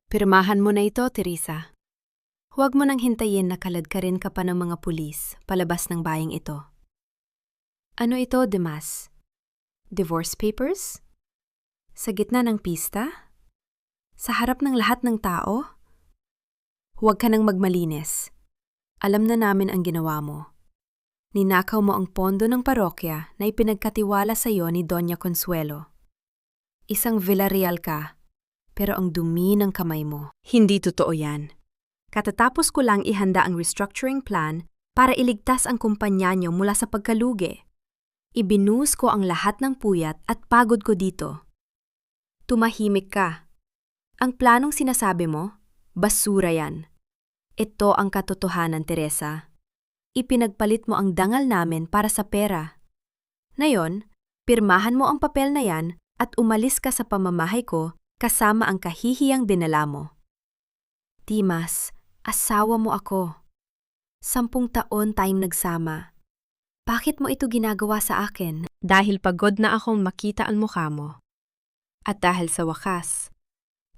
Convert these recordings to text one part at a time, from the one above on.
Pirmahan mo na ito, Teresa. Huwag mo nang hintayin na kaladkarin ka pa ng mga pulis palabas ng bayang ito. Ano ito, Dimas? Divorce papers? Sa gitna ng pista? Sa harap ng lahat ng tao? Huwag ka nang magmalinis. Alam na namin ang ginawa mo. Ninakaw mo ang pondo ng parokya na ipinagkatiwala sa iyo ni Doña Consuelo. Isang Villarreal ka, pero ang dumi ng kamay mo. Hindi totoo yan. Katatapos ko lang ihanda ang restructuring plan para iligtas ang kumpanya niyo mula sa pagkalugi. Ibinuhos ko ang lahat ng puyat at pagod ko dito. Tumahimik ka. Ang planong sinasabi mo, basura yan. Ito ang katotohanan, Teresa. Ipinagpalit mo ang dangal namin para sa pera. Ngayon, pirmahan mo ang papel na yan at umalis ka sa pamamahay ko kasama ang kahihiyang dinala mo. Dimas, asawa mo ako. 10 taon tayong nagsama. Bakit mo ito ginagawa sa akin? Dahil pagod na akong makita ang mukha mo. At dahil sa wakas,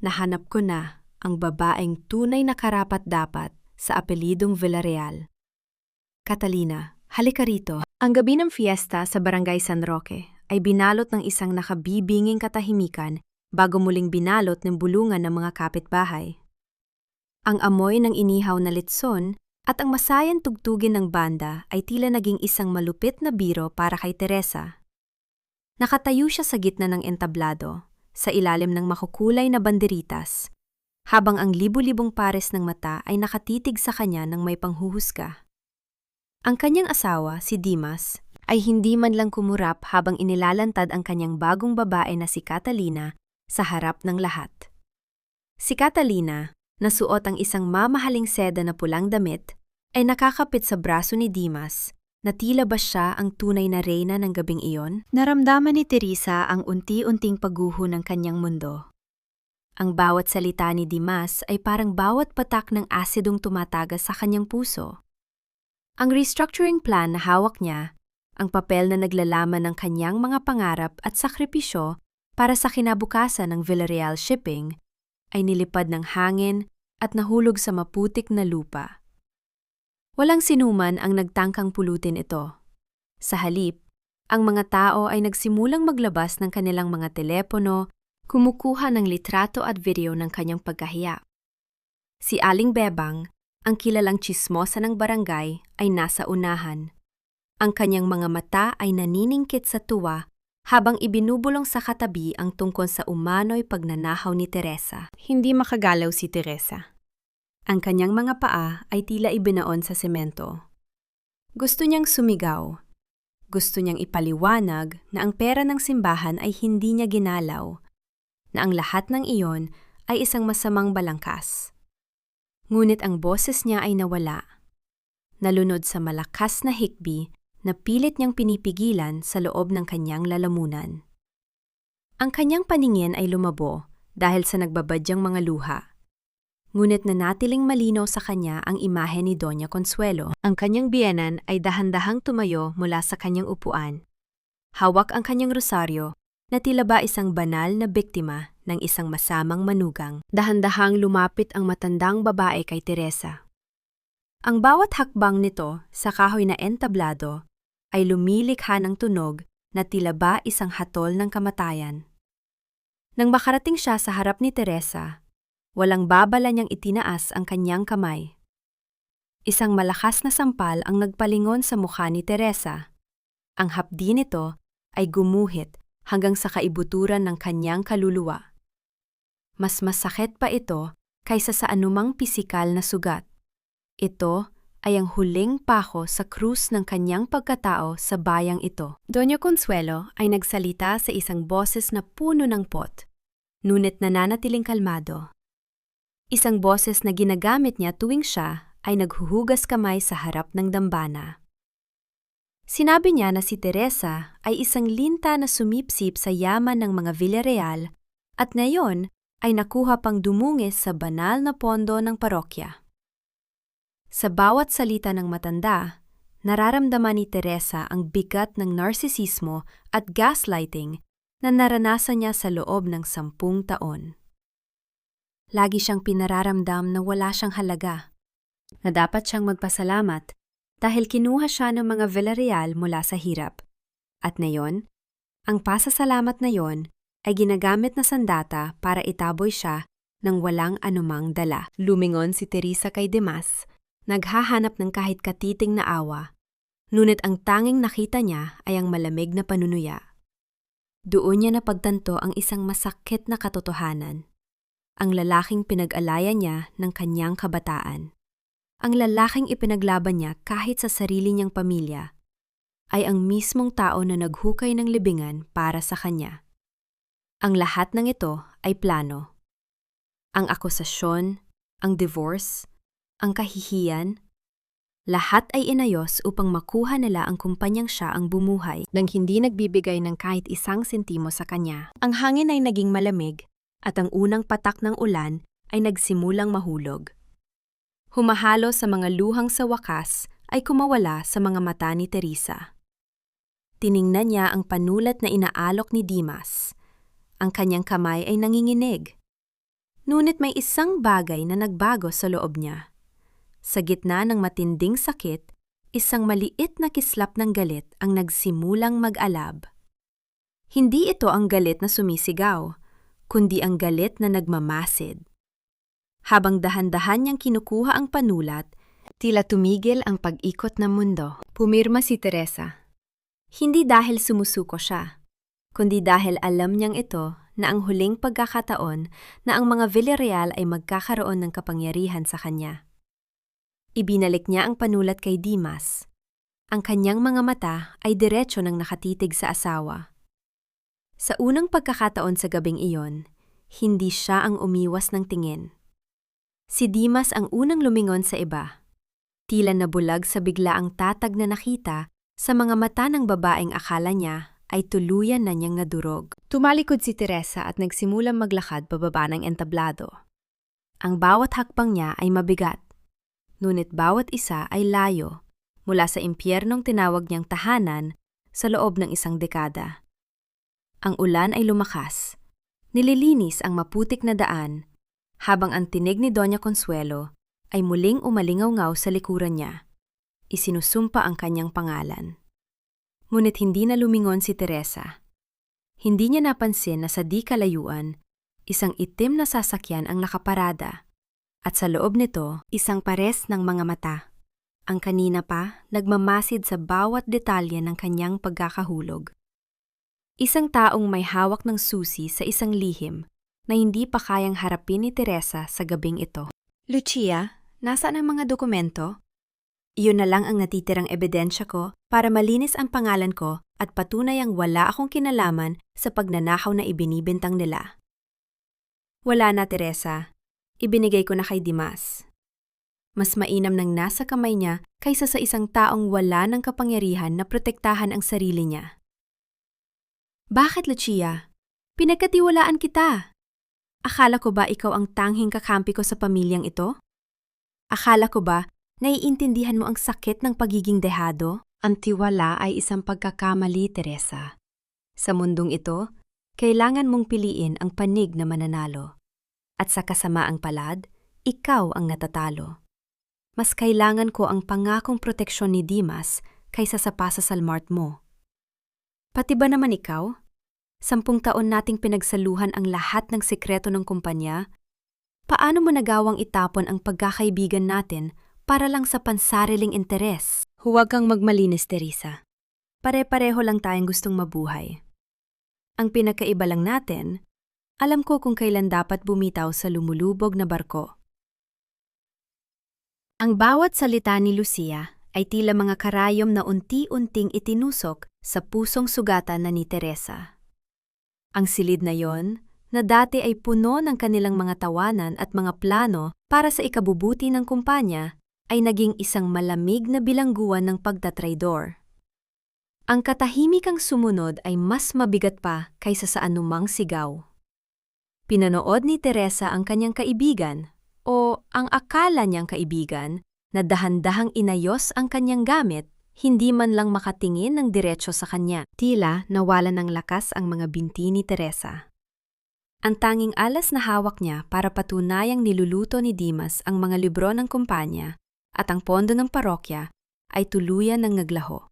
nahanap ko na ang babaeng tunay na karapat-dapat sa apelidong Villarreal. Catalina, halika rito. Ang gabi ng fiesta sa Barangay San Roque ay binalot ng isang nakabibinging katahimikan bago muling binalot ng bulungan ng mga kapitbahay. Ang amoy ng inihaw na litson at ang masayang tugtugin ng banda ay tila naging isang malupit na biro para kay Teresa. Nakatayo siya sa gitna ng entablado, sa ilalim ng makukulay na banderitas, habang ang libu-libong pares ng mata ay nakatitig sa kanya ng may panghuhusga. Ang kanyang asawa, si Dimas, ay hindi man lang kumurap habang inilalantad ang kanyang bagong babae na si Catalina sa harap ng lahat. Si Catalina, nasuot ang isang mamahaling seda na pulang damit, ay nakakapit sa braso ni Dimas na tila ba siya ang tunay na reyna ng gabing iyon. Naramdaman ni Teresa ang unti-unting pagguho ng kanyang mundo. Ang bawat salita ni Dimas ay parang bawat patak ng asidong tumatagas sa kanyang puso. Ang restructuring plan na hawak niya, ang papel na naglalaman ng kanyang mga pangarap at sakripisyo para sa kinabukasan ng Villarreal Shipping, ay nilipad ng hangin at nahulog sa maputik na lupa. Walang sinuman ang nagtangkang pulutin ito. Sa halip, ang mga tao ay nagsimulang maglabas ng kanilang mga telepono, kumukuha ng litrato at video ng kanyang pagkahiya. Si Aling Bebang, ang kilalang tsismosa ng barangay, ay nasa unahan. Ang kanyang mga mata ay naniningkit sa tuwa habang ibinubulong sa katabi ang tungkol sa umano'y pagnanahaw ni Teresa. Hindi makagalaw si Teresa. Ang kanyang mga paa ay tila ibinaon sa semento. Gusto niyang sumigaw. Gusto niyang ipaliwanag na ang pera ng simbahan ay hindi niya ginalaw, na ang lahat ng iyon ay isang masamang balangkas. Ngunit ang boses niya ay nawala. Nalunod sa malakas na hikbi na pilit niyang pinipigilan sa loob ng kanyang lalamunan. Ang kanyang paningin ay lumabo dahil sa nagbabadyang mga luha. Ngunit nanatiling malinaw sa kanya ang imahe ni Doña Consuelo. Ang kanyang biyenan ay dahan-dahang tumayo mula sa kanyang upuan. Hawak ang kanyang rosaryo na tila ba isang banal na biktima ng isang masamang manugang. Dahan-dahang lumapit ang matandang babae kay Teresa. Ang bawat hakbang nito sa kahoy na entablado ay lumilikha ng tunog na tila ba isang hatol ng kamatayan. Nang makarating siya sa harap ni Teresa, walang babala niyang itinaas ang kanyang kamay. Isang malakas na sampal ang nagpalingon sa mukha ni Teresa. Ang hapdi nito ay gumuhit hanggang sa kaibuturan ng kanyang kaluluwa. Mas masakit pa ito kaysa sa anumang pisikal na sugat. Ito ay ang huling pako sa krus ng kanyang pagkatao sa bayang ito. Doña Consuelo ay nagsalita sa isang boses na puno ng pot, ngunit nananatiling kalmado. Isang boses na ginagamit niya tuwing siya ay naghuhugas kamay sa harap ng dambana. Sinabi niya na si Teresa ay isang linta na sumipsip sa yaman ng mga Villarreal at ngayon ay nakuha pang dumungis sa banal na pondo ng parokya. Sa bawat salita ng matanda, nararamdaman ni Teresa ang bigat ng narsisismo at gaslighting na naranasan niya sa loob ng 10 taon. Lagi siyang pinararamdam na wala siyang halaga, na dapat siyang magpasalamat dahil kinuha siya ng mga Villarreal mula sa hirap. At ngayon, ang pasasalamat na yon ay ginagamit na sandata para itaboy siya ng walang anumang dala. Lumingon si Teresa kay Dimas, naghahanap ng kahit katiting na awa, ngunit ang tanging nakita niya ay ang malamig na panunuya. Doon niya napagtanto ang isang masakit na katotohanan. Ang lalaking pinag-alaya niya ng kanyang kabataan. Ang lalaking ipinaglaban niya kahit sa sarili niyang pamilya ay ang mismong tao na naghukay ng libingan para sa kanya. Ang lahat ng ito ay plano. Ang akusasyon, ang divorce, ang kahihiyan, lahat ay inayos upang makuha nila ang kumpanyang siya ang bumuhay nang hindi nagbibigay ng kahit isang sentimo sa kanya. Ang hangin ay naging malamig at ang unang patak ng ulan ay nagsimulang mahulog. Humahalo sa mga luhang sa wakas ay kumawala sa mga mata ni Teresa. Tiningnan niya ang panulat na inaalok ni Dimas. Ang kanyang kamay ay nanginginig. Ngunit may isang bagay na nagbago sa loob niya. Sa gitna ng matinding sakit, isang maliit na kislap ng galit ang nagsimulang mag-alab. Hindi ito ang galit na sumisigaw, kundi ang galit na nagmamasid. Habang dahan-dahan niyang kinukuha ang panulat, tila tumigil ang pag-ikot ng mundo. Pumirma si Teresa. Hindi dahil sumusuko siya, kundi dahil alam niyang ito na ang huling pagkakataon na ang mga Villarreal ay magkakaroon ng kapangyarihan sa kanya. Ibinalik niya ang panulat kay Dimas. Ang kanyang mga mata ay diretso nang nakatitig sa asawa. Sa unang pagkakataon sa gabing iyon, hindi siya ang umiwas ng tingin. Si Dimas ang unang lumingon sa iba. Tila nabulag sa biglaang tatag na nakita sa mga mata ng babaeng akala niya ay tuluyan na niyang nadurog. Tumalikod si Teresa at nagsimulang maglakad pababa ng entablado. Ang bawat hakbang niya ay mabigat, ngunit bawat isa ay layo mula sa impyernong tinawag niyang tahanan sa loob ng isang dekada. Ang ulan ay lumakas, nililinis ang maputik na daan, habang ang tinig ni Doña Consuelo ay muling umalingaw-ngaw sa likuran niya. Isinusumpa ang kanyang pangalan. Ngunit hindi na lumingon si Teresa. Hindi niya napansin na sa di kalayuan, isang itim na sasakyan ang nakaparada, at sa loob nito, isang pares ng mga mata. Ang kanina pa, nagmamasid sa bawat detalye ng kanyang pagkakahulog. Isang taong may hawak ng susi sa isang lihim na hindi pa kayang harapin ni Teresa sa gabing ito. Lucia, nasaan ang mga dokumento? Iyon na lang ang natitirang ebidensya ko para malinis ang pangalan ko at patunay ang wala akong kinalaman sa pagnanakaw na ibinibintang nila. Wala na, Teresa. Ibinigay ko na kay Dimas. Mas mainam nang nasa kamay niya kaysa sa isang taong wala ng kapangyarihan na protektahan ang sarili niya. Bakit, Lucia? Pinagkatiwalaan kita. Akala ko ba ikaw ang tanghing kakampi ko sa pamilyang ito? Akala ko ba naiintindihan mo ang sakit ng pagiging dehado? Ang tiwala ay isang pagkakamali, Teresa. Sa mundong ito, kailangan mong piliin ang panig na mananalo. At sa kasamaang palad, ikaw ang natatalo. Mas kailangan ko ang pangakong proteksyon ni Dimas kaysa sa pasasalmart mo. Pati ba naman ikaw? 10 taon nating pinagsaluhan ang lahat ng sekreto ng kumpanya. Paano mo nagawang itapon ang pagkakaibigan natin para lang sa pansariling interes? Huwag kang magmalinis, Teresa. Pare-pareho lang tayong gustong mabuhay. Ang pinakaiba lang natin, alam ko kung kailan dapat bumitaw sa lumulubog na barko. Ang bawat salita ni Lucia ay tila mga karayom na unti-unting itinusok sa pusong sugatan na ni Teresa. Ang silid na yon, na dati ay puno ng kanilang mga tawanan at mga plano para sa ikabubuti ng kumpanya, ay naging isang malamig na bilangguan ng pagtatraidor. Ang katahimikang sumunod ay mas mabigat pa kaysa sa anumang sigaw. Pinanood ni Teresa ang kanyang kaibigan, o ang akala niyang kaibigan, na dahan-dahang inayos ang kanyang gamit, hindi man lang makatingin ng diretso sa kanya. Tila nawalan ng lakas ang mga binti ni Teresa. Ang tanging alas na hawak niya para patunayang niluluto ni Dimas ang mga libro ng kumpanya at ang pondo ng parokya ay tuluyan ng naglaho.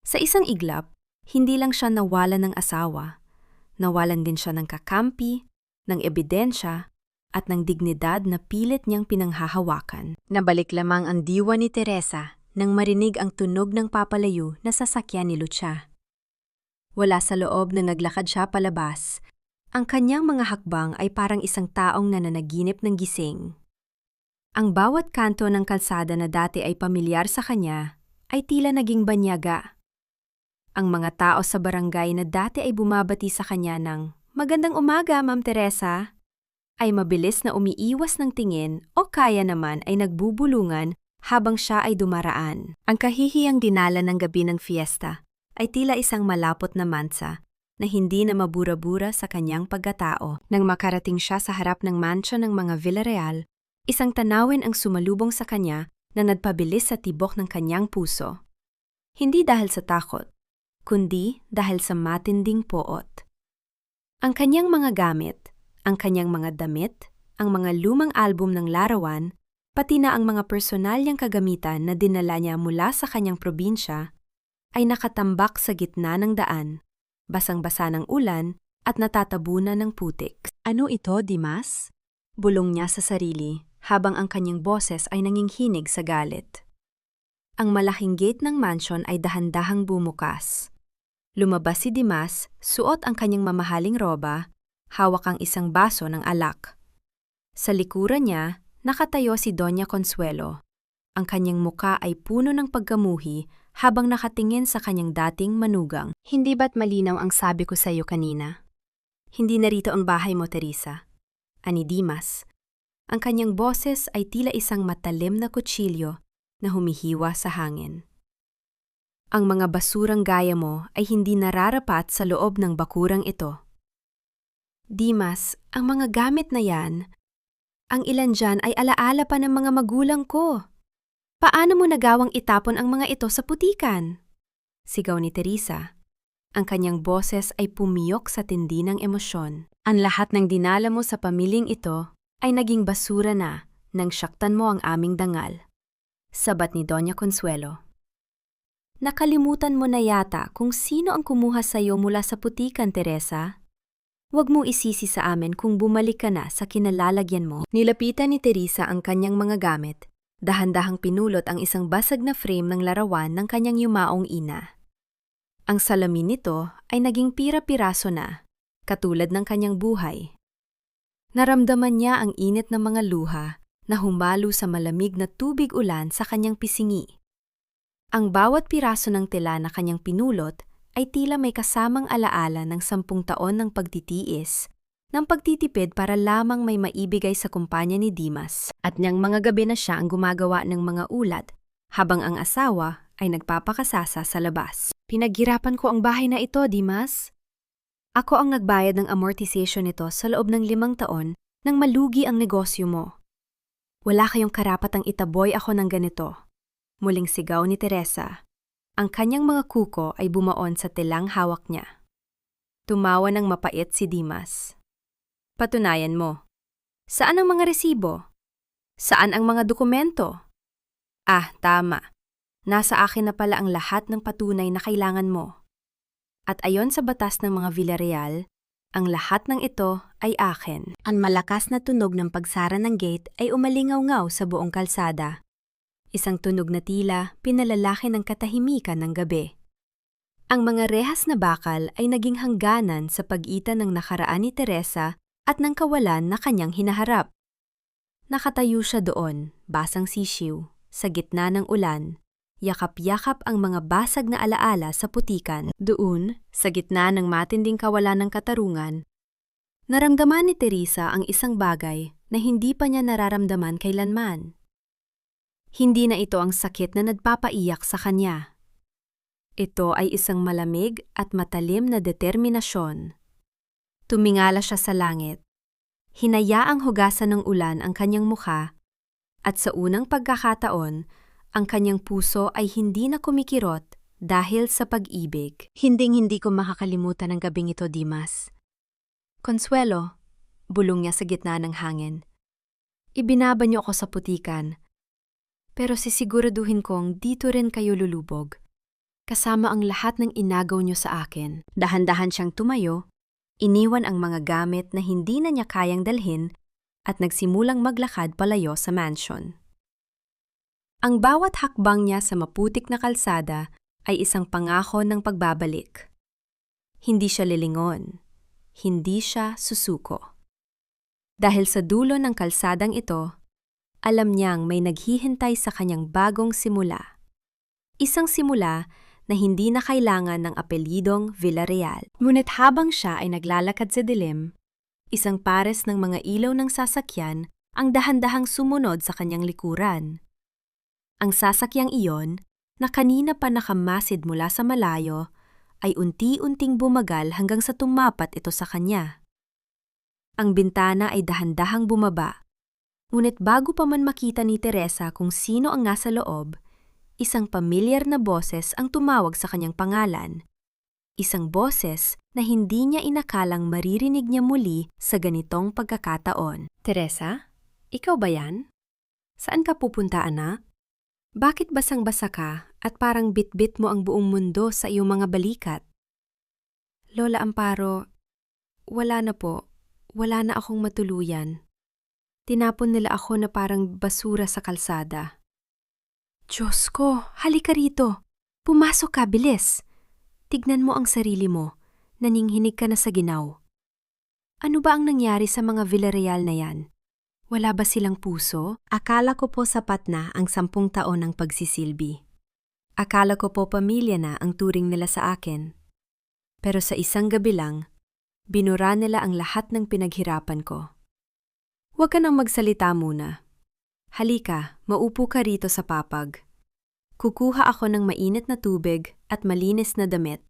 Sa isang iglap, hindi lang siya nawalan ng asawa, nawalan din siya ng kakampi, ng ebidensya, at ng dignidad na pilit niyang pinanghahawakan. Nabalik lamang ang diwa ni Teresa nang marinig ang tunog ng papalayo na sasakyan ni Lucia. Wala sa loob na naglakad siya palabas. Ang kanyang mga hakbang ay parang isang taong nananaginip ng gising. Ang bawat kanto ng kalsada na dati ay pamilyar sa kanya ay tila naging banyaga. Ang mga tao sa barangay na dati ay bumabati sa kanya ng "Magandang umaga, Ma'am Teresa," ay mabilis na umiiwas ng tingin o kaya naman ay nagbubulungan habang siya ay dumaraan. Ang kahihiyang dinala ng gabi ng fiesta ay tila isang malapot na mansa na hindi na mabura-bura sa kanyang pagkatao. Nang makarating siya sa harap ng mansyon ng mga Villarreal, isang tanawin ang sumalubong sa kanya na nagpabilis sa tibok ng kanyang puso. Hindi dahil sa takot, kundi dahil sa matinding poot. Ang kanyang mga gamit, ang kanyang mga damit, ang mga lumang album ng larawan, pati na ang mga personal niyang kagamitan na dinala niya mula sa kanyang probinsya, ay nakatambak sa gitna ng daan, basang-basa ng ulan at natatabunan ng putik. "Ano ito, Dimas?" Bulong niya sa sarili habang ang kanyang boses ay nanginghinig sa galit. Ang malaking gate ng mansyon ay dahan-dahang bumukas. Lumabas si Dimas, suot ang kanyang mamahaling roba, hawak ang isang baso ng alak. Sa likuran niya, nakatayo si Doña Consuelo. Ang kanyang muka ay puno ng pagkamuhi habang nakatingin sa kanyang dating manugang. "Hindi ba't malinaw ang sabi ko sa iyo kanina? Hindi narito ang bahay mo, Teresa," ani Dimas. Ang kanyang boses ay tila isang matalim na kutsilyo na humihiwa sa hangin. "Ang mga basurang gaya mo ay hindi nararapat sa loob ng bakurang ito." "Dimas, ang mga gamit na yan, ang ilan dyan ay alaala pa ng mga magulang ko. Paano mo nagawang itapon ang mga ito sa putikan?" Sigaw ni Teresa. Ang kanyang boses ay pumiyok sa tindi ng emosyon. "Ang lahat ng dinala mo sa pamilyang ito ay naging basura na nang saktan mo ang aming dangal," sabat ni Doña Consuelo. "Nakalimutan mo na yata kung sino ang kumuha sa iyo mula sa putikan, Teresa. Huwag mong isisi sa amin kung bumalik ka na sa kinalalagyan mo." Nilapitan ni Teresa ang kanyang mga gamit. Dahan-dahang pinulot ang isang basag na frame ng larawan ng kanyang yumaong ina. Ang salamin nito ay naging pira-piraso na, katulad ng kanyang buhay. Naramdaman niya ang init ng mga luha na humalo sa malamig na tubig ulan sa kanyang pisingi. Ang bawat piraso ng tela na kanyang pinulot ay tila may kasamang alaala ng 10 taon ng pagtitiis, ng pagtitipid para lamang may maibigay sa kumpanya ni Dimas. At niyang mga gabi na siya ang gumagawa ng mga ulat, habang ang asawa ay nagpapakasasa sa labas. "Pinaghirapan ko ang bahay na ito, Dimas. Ako ang nagbayad ng amortization nito sa loob ng 5 taon nang malugi ang negosyo mo. Wala kayong karapatang itaboy ako ng ganito," muling sigaw ni Teresa. Ang kanyang mga kuko ay bumaon sa telang hawak niya. Tumawa ng mapait si Dimas. "Patunayan mo. Saan ang mga resibo? Saan ang mga dokumento?" "Ah, tama. Nasa akin na pala ang lahat ng patunay na kailangan mo. At ayon sa batas ng mga Villarreal, ang lahat ng ito ay akin." Ang malakas na tunog ng pagsara ng gate ay umalingaw-ngaw sa buong kalsada. Isang tunog na tila pinalalaki ng katahimikan ng gabi. Ang mga rehas na bakal ay naging hangganan sa pagitan ng nakaraan ni Teresa at ng kawalan na kanyang hinaharap. Nakatayo siya doon, basang sisiw, sa gitna ng ulan. Yakap-yakap ang mga basag na alaala sa putikan. Doon, sa gitna ng matinding kawalan ng katarungan, naramdaman ni Teresa ang isang bagay na hindi pa niya nararamdaman kailanman. Hindi na ito ang sakit na nagpapaiyak sa kanya. Ito ay isang malamig at matalim na determinasyon. Tumingala siya sa langit. Hinayaang hugasan ng ulan ang kanyang mukha, at sa unang pagkakataon, ang kanyang puso ay hindi na kumikirot dahil sa pag-ibig. "Hinding-hindi ko makakalimutan ang gabing ito, Dimas. Consuelo, bulong niya sa gitna ng hangin. Ibinaba niyo ako sa putikan. Pero sisiguraduhin kong dito rin kayo lulubog. Kasama ang lahat ng inagaw niyo sa akin. Dahan-dahan siyang tumayo, iniwan ang mga gamit na hindi na niya kayang dalhin at nagsimulang maglakad palayo sa mansion. Ang bawat hakbang niya sa maputik na kalsada ay isang pangako ng pagbabalik. Hindi siya lilingon. Hindi siya susuko. Dahil sa dulo ng kalsadang ito, alam niyang may naghihintay sa kanyang bagong simula. Isang simula na hindi na kailangan ng apelidong Villarreal. Ngunit habang siya ay naglalakad sa dilim, isang pares ng mga ilaw ng sasakyan ang dahan-dahang sumunod sa kanyang likuran. Ang sasakyang iyon, na kanina pa nakamasid mula sa malayo, ay unti-unting bumagal hanggang sa tumapat ito sa kanya. Ang bintana ay dahan-dahang bumaba, ngunit bago pa man makita ni Teresa kung sino ang nasa loob, isang pamilyar na boses ang tumawag sa kanyang pangalan. Isang boses na hindi niya inakalang maririnig niya muli sa ganitong pagkakataon. Teresa, ikaw ba yan? Saan ka pupunta, anak? Bakit basang-basa ka at parang bitbit mo ang buong mundo sa iyong mga balikat? Lola Amparo, wala na po. Wala na akong matuluyan. Tinapon nila ako na parang basura sa kalsada. Diyos ko, halika rito. Pumasok ka, bilis. Tignan mo ang sarili mo. Naninghinig ka na sa ginaw. Ano ba ang nangyari sa mga Villarreal na yan? Wala ba silang puso? Akala ko po sapat na ang 10 taon ng pagsisilbi. Akala ko po pamilya na ang turing nila sa akin. Pero sa isang gabi lang, binura nila ang lahat ng pinaghirapan ko. Huwag ka nang magsalita muna. Halika, maupo ka rito sa papag. Kukuha ako ng mainit na tubig at malinis na damit.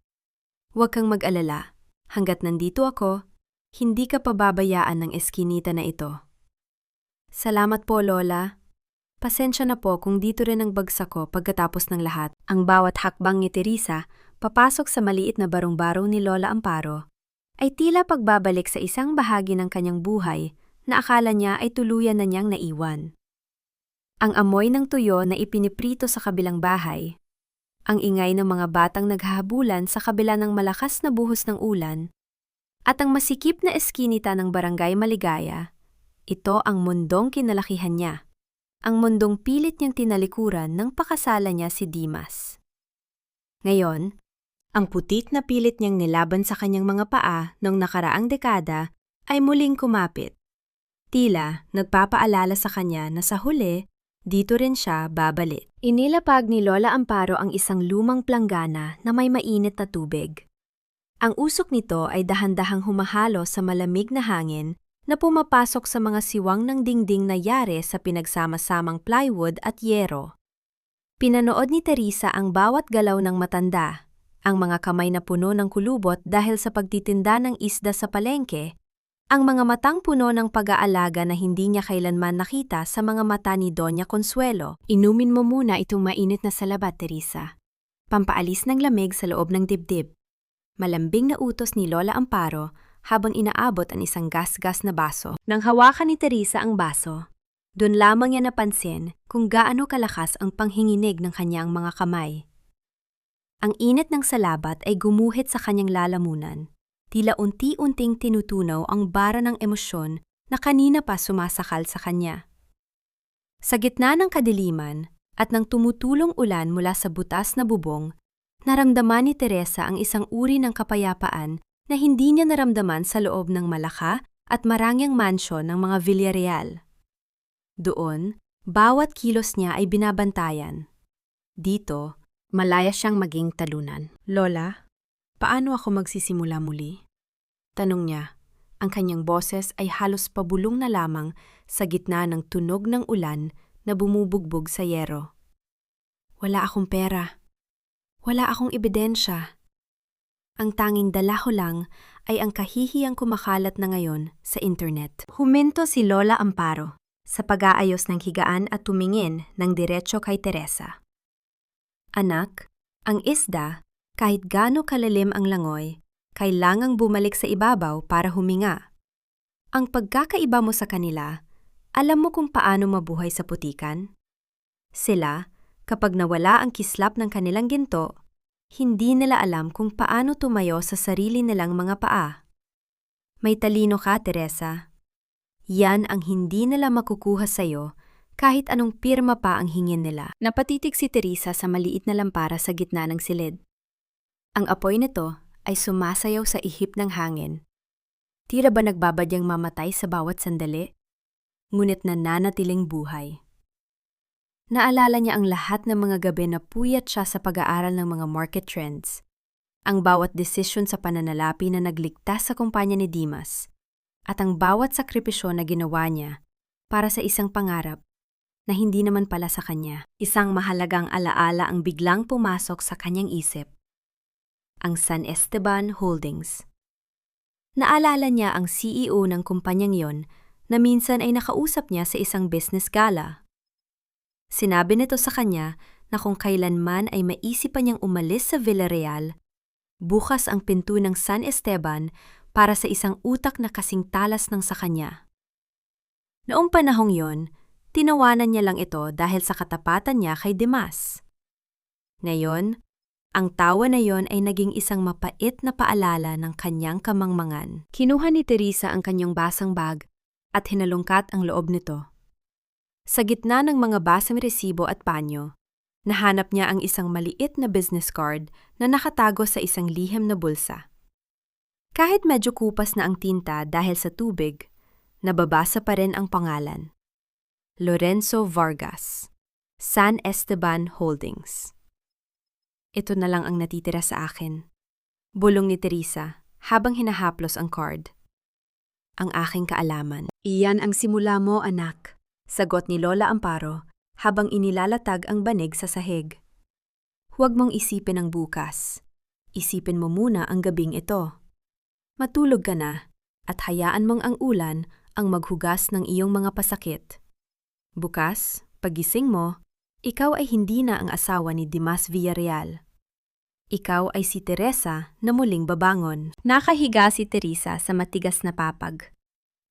Huwag kang mag-alala. Hanggat nandito ako, hindi ka pababayaan ng eskinita na ito. Salamat po, Lola. Pasensya na po kung dito rin ang bagsak ko pagkatapos ng lahat. Ang bawat hakbang ni Teresa, papasok sa maliit na barong-barong ni Lola Amparo, ay tila pagbabalik sa isang bahagi ng kanyang buhay na akala niya ay tuluyan na niyang naiwan. Ang amoy ng tuyo na ipiniprito sa kabilang bahay, ang ingay ng mga batang naghahabulan sa kabila ng malakas na buhos ng ulan, at ang masikip na eskinita ng Barangay Maligaya, ito ang mundong kinalakihan niya, ang mundong pilit niyang tinalikuran nang pakasala niya si Dimas. Ngayon, ang putik na pilit niyang nilaban sa kanyang mga paa noong nakaraang dekada ay muling kumapit. Tila nagpapaalala sa kanya na sa huli, dito rin siya babalik. Inilapag ni Lola Amparo ang isang lumang planggana na may mainit na tubig. Ang usok nito ay dahan-dahang humahalo sa malamig na hangin na pumapasok sa mga siwang ng dingding na yare sa pinagsama-samang plywood at yero. Pinanood ni Teresa ang bawat galaw ng matanda, ang mga kamay na puno ng kulubot dahil sa pagtitinda ng isda sa palengke, ang mga matang puno ng pag-aalaga na hindi niya kailanman nakita sa mga mata ni Doña Consuelo. Inumin mo muna itong mainit na salabat, Teresa. Pampaalis ng lamig sa loob ng dibdib. Malambing na utos ni Lola Amparo habang inaabot ang isang gas-gas na baso. Nang hawakan ni Teresa ang baso, doon lamang niya napansin kung gaano kalakas ang panghinginig ng kanyang mga kamay. Ang init ng salabat ay gumuhit sa kanyang lalamunan. Tila unti-unting tinutunaw ang bara ng emosyon na kanina pa sumasakal sa kanya. Sa gitna ng kadiliman at ng tumutulong ulan mula sa butas na bubong, naramdaman ni Teresa ang isang uri ng kapayapaan na hindi niya naramdaman sa loob ng malaka at marangyang mansyon ng mga Villarreal. Doon, bawat kilos niya ay binabantayan. Dito, malaya siyang maging talunan. Lola, paano ako magsisimula muli? Tanong niya. Ang kanyang boses ay halos pabulong na lamang sa gitna ng tunog ng ulan na bumubugbog sa yero. Wala akong pera. Wala akong ebidensya. Ang tanging dala ko lang ay ang kahihiyang kumakalat na ngayon sa internet. Huminto si Lola Amparo sa pag-aayos ng higaan at tumingin ng diretso kay Teresa. Anak, ang isda, kahit gaano kalalim ang langoy, kailangang bumalik sa ibabaw para huminga. Ang pagkakaiba mo sa kanila, alam mo kung paano mabuhay sa putikan? Sila, kapag nawala ang kislap ng kanilang ginto, hindi nila alam kung paano tumayo sa sarili nilang mga paa. May talino ka, Teresa. Yan ang hindi nila makukuha sa'yo kahit anong pirma pa ang hingin nila. Napatitig si Teresa sa maliit na lampara sa gitna ng silid. Ang apoy nito ay sumasayaw sa ihip ng hangin. Tira ba nagbabadyang mamatay sa bawat sandali? Ngunit nananatiling buhay. Naalala niya ang lahat ng mga gabi na puyat siya sa pag-aaral ng mga market trends. Ang bawat desisyon sa pananalapi na nagligtas sa kumpanya ni Dimas. At ang bawat sakripisyo na ginawa niya para sa isang pangarap na hindi naman pala sa kanya. Isang mahalagang alaala ang biglang pumasok sa kanyang isip. Ang San Esteban Holdings. Naalala niya ang CEO ng kumpanyang yon na minsan ay nakausap niya sa isang business gala. Sinabi nito sa kanya na kung kailanman ay maisipan niyang umalis sa Villarreal, bukas ang pinto ng San Esteban para sa isang utak na kasing talas ng sa kanya. Noong panahong yon, tinawanan niya lang ito dahil sa katapatan niya kay Dimas. Ngayon, ang tawa na yon ay naging isang mapait na paalala ng kanyang kamangmangan. Kinuha ni Teresa ang kanyang basang bag at hinalungkat ang loob nito. Sa gitna ng mga basang resibo at panyo, nahanap niya ang isang maliit na business card na nakatago sa isang lihim na bulsa. Kahit medyo kupas na ang tinta dahil sa tubig, nababasa pa rin ang pangalan. Lorenzo Vargas, San Esteban Holdings. Ito na lang ang natitira sa akin. Bulong ni Teresa habang hinahaplos ang card. Ang aking kaalaman. Iyan ang simula mo, anak, sagot ni Lola Amparo habang inilalatag ang banig sa sahig. Huwag mong isipin ang bukas. Isipin mo muna ang gabing ito. Matulog ka na at hayaan mong ang ulan ang maghugas ng iyong mga pasakit. Bukas, pagising mo, ikaw ay hindi na ang asawa ni Dimas Villarreal. Ikaw ay si Teresa na muling babangon. Nakahiga si Teresa sa matigas na papag.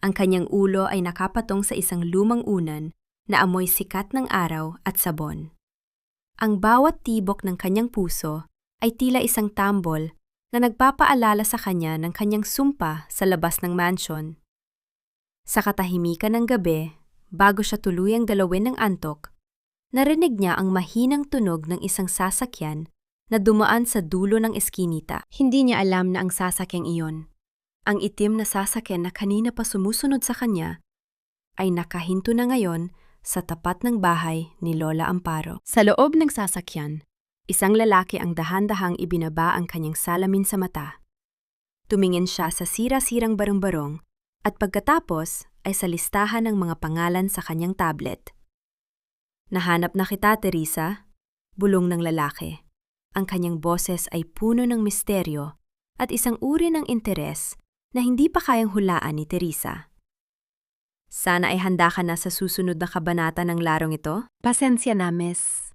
Ang kanyang ulo ay nakapatong sa isang lumang unan na amoy sikat ng araw at sabon. Ang bawat tibok ng kanyang puso ay tila isang tambol na nagpapaalala sa kanya ng kanyang sumpa sa labas ng mansyon. Sa katahimikan ng gabi, bago siya tuluyang galawin ng antok, narinig niya ang mahinang tunog ng isang sasakyan na dumaan sa dulo ng eskinita. Hindi niya alam na ang sasakyang iyon, ang itim na sasakyan na kanina pa sumusunod sa kanya, ay nakahinto na ngayon sa tapat ng bahay ni Lola Amparo. Sa loob ng sasakyan, isang lalaki ang dahan-dahang ibinaba ang kanyang salamin sa mata. Tumingin siya sa sira-sirang barong-barong at pagkatapos ay sa listahan ng mga pangalan sa kanyang tablet. Nahanap na kita, Teresa, bulong ng lalaki. Ang kanyang boses ay puno ng misteryo at isang uri ng interes na hindi pa kayang hulaan ni Teresa. Sana ay handa ka na sa susunod na kabanata ng larong ito? Pasensya na, miss.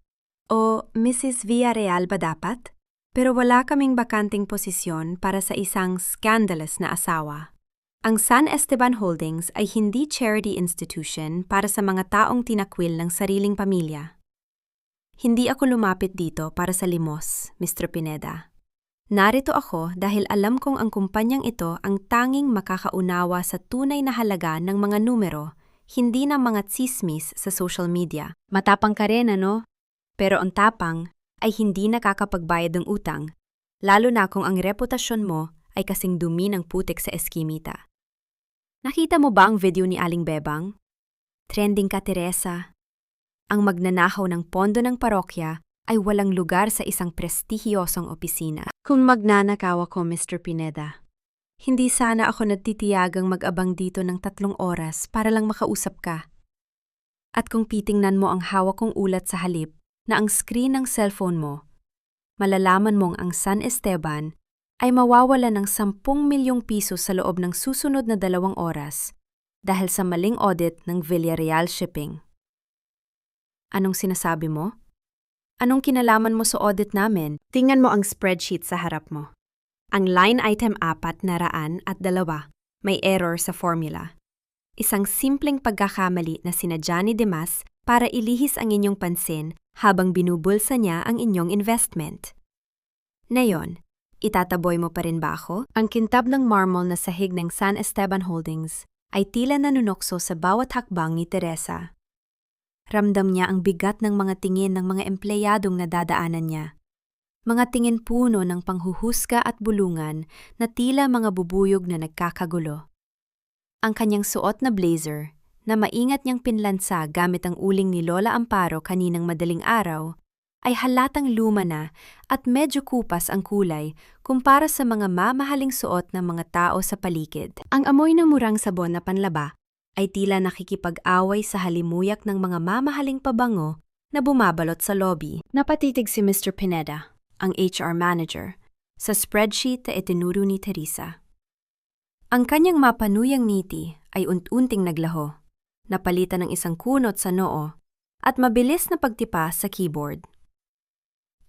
O Mrs. Villarreal ba dapat? Pero wala kaming bakanting posisyon para sa isang scandalous na asawa. Ang San Esteban Holdings ay hindi charity institution para sa mga taong tinakwil ng sariling pamilya. Hindi ako lumapit dito para sa limos, Mr. Pineda. Narito ako dahil alam kong ang kumpanyang ito ang tanging makakaunawa sa tunay na halaga ng mga numero, hindi na mga tsismis sa social media. Matapang ka rin, ano? Pero ang tapang ay hindi nakakapagbayad ng utang, lalo na kung ang reputasyon mo ay kasing dumi ng putik sa eskimita. Nakita mo ba ang video ni Aling Bebang? Trending ka, Teresa. Ang magnanakaw ng pondo ng parokya ay walang lugar sa isang prestihiyosong opisina. Kung magnanakaw ako, Mr. Pineda, hindi sana ako nagtitiyagang mag-abang dito ng 3 oras para lang makausap ka. At kung titingnan mo ang hawak kong ulat sa halip na ang screen ng cellphone mo, malalaman mong ang San Esteban ay mawawala ng 10 milyong piso sa loob ng susunod na 2 oras dahil sa maling audit ng Villarreal Shipping. Anong sinasabi mo? Anong kinalaman mo sa audit namin? Tingnan mo ang spreadsheet sa harap mo. Ang line item 402, may error sa formula. Isang simpleng pagkakamali na sinadya ni Dimas para ilihis ang inyong pansin habang binubulsa niya ang inyong investment. Ngayon, itataboy mo pa rin ba ako? Ang kintab ng marmol na sahig ng San Esteban Holdings ay tila nanunokso sa bawat hakbang ni Teresa. Ramdam niya ang bigat ng mga tingin ng mga empleyadong nadadaanan niya. Mga tingin puno ng panghuhusga at bulungan na tila mga bubuyog na nagkakagulo. Ang kanyang suot na blazer, na maingat niyang pinlansa gamit ang uling ni Lola Amparo kaninang madaling araw, ay halatang luma na at medyo kupas ang kulay kumpara sa mga mamahaling suot ng mga tao sa paligid. Ang amoy ng murang sabon na panlaba ay tila nakikipag-away sa halimuyak ng mga mamahaling pabango na bumabalot sa lobby. Napatitig si Mr. Pineda, ang HR manager, sa spreadsheet na itinuro ni Teresa. Ang kanyang mapanuyang ngiti ay unti-unting naglaho, napalitan ng isang kunot sa noo at mabilis na pagtipa sa keyboard.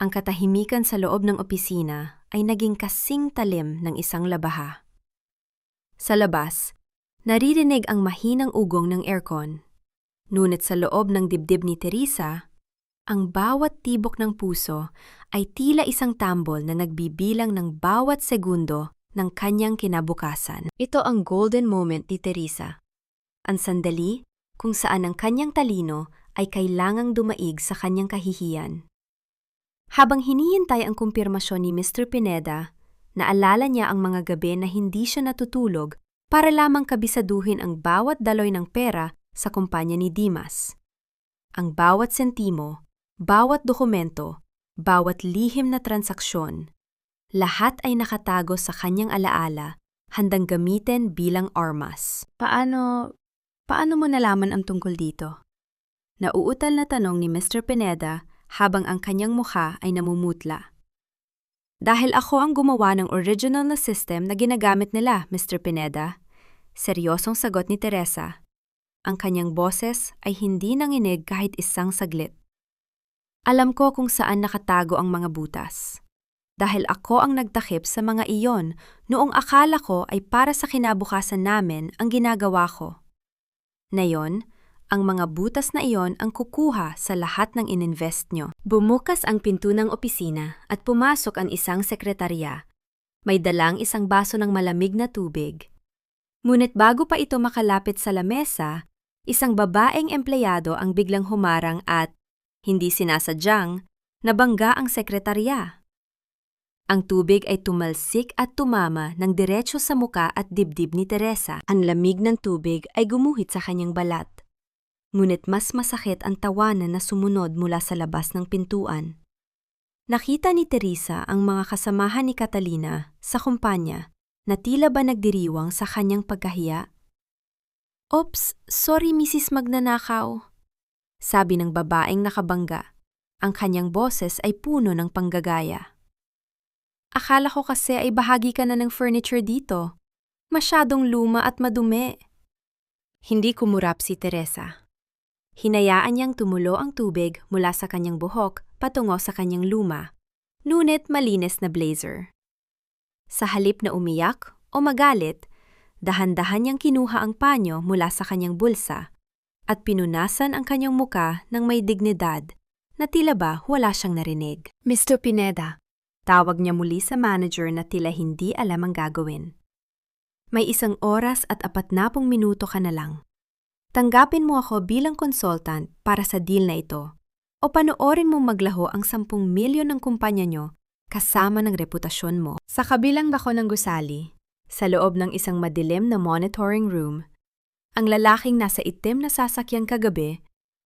Ang katahimikan sa loob ng opisina ay naging kasing talim ng isang labaha. Sa labas, naririnig ang mahinang ugong ng aircon. Ngunit sa loob ng dibdib ni Teresa, ang bawat tibok ng puso ay tila isang tambol na nagbibilang ng bawat segundo ng kanyang kinabukasan. Ito ang golden moment ni Teresa. Ang sandali kung saan ang kanyang talino ay kailangang dumaig sa kanyang kahihiyan. Habang hinihintay ang kumpirmasyon ni Mr. Pineda, naalala niya ang mga gabi na hindi siya natutulog para lamang kabisaduhin ang bawat daloy ng pera sa kumpanya ni Dimas. Ang bawat sentimo, bawat dokumento, bawat lihim na transaksyon, lahat ay nakatago sa kanyang alaala, handang gamitin bilang armas. Paano mo nalaman ang tungkol dito? Nauutal na tanong ni Mr. Pineda habang ang kanyang mukha ay namumutla. Dahil ako ang gumawa ng original na system na ginagamit nila, Mr. Pineda. Seryosong sagot ni Teresa. Ang kanyang boses ay hindi nanginig kahit isang saglit. Alam ko kung saan nakatago ang mga butas. Dahil ako ang nagtakip sa mga iyon noong akala ko ay para sa kinabukasan namin ang ginagawa ko. Ngayon, ang mga butas na iyon ang kukuha sa lahat ng ininvest nyo. Bumukas ang pinto ng opisina at pumasok ang isang sekretarya. May dalang isang baso ng malamig na tubig. Ngunit bago pa ito makalapit sa lamesa, isang babaeng empleyado ang biglang humarang at, hindi sinasadyang, nabangga ang sekretarya. Ang tubig ay tumalsik at tumama ng diretso sa muka at dibdib ni Teresa. Ang lamig ng tubig ay gumuhit sa kanyang balat. Ngunit mas masakit ang tawanan na sumunod mula sa labas ng pintuan. Nakita ni Teresa ang mga kasamahan ni Catalina sa kumpanya na tila ba nagdiriwang sa kanyang pagkahiya. "Oops, sorry Mrs. Magnanakaw," sabi ng babaeng nakabangga. Ang kanyang boses ay puno ng panggagaya. "Akala ko kasi ay bahagi ka na ng furniture dito. Masyadong luma at madumi." Hindi kumurap si Teresa. Hinayaan niyang tumulo ang tubig mula sa kanyang buhok patungo sa kanyang luma, ngunit malinis na blazer. Sa halip na umiyak o magalit, dahan-dahan niyang kinuha ang panyo mula sa kanyang bulsa at pinunasan ang kanyang muka ng may dignidad na tila ba wala siyang narinig. "Mr. Pineda," tawag niya muli sa manager na tila hindi alam ang gagawin. "May 1 oras at 40 minuto ka na lang. Tanggapin mo ako bilang consultant para sa deal na ito o panoorin mong maglaho ang 10 milyon ng kumpanya nyo kasama ng reputasyon mo." Sa kabilang dako ng gusali, sa loob ng isang madilim na monitoring room, ang lalaking nasa itim na sasakyang kagabi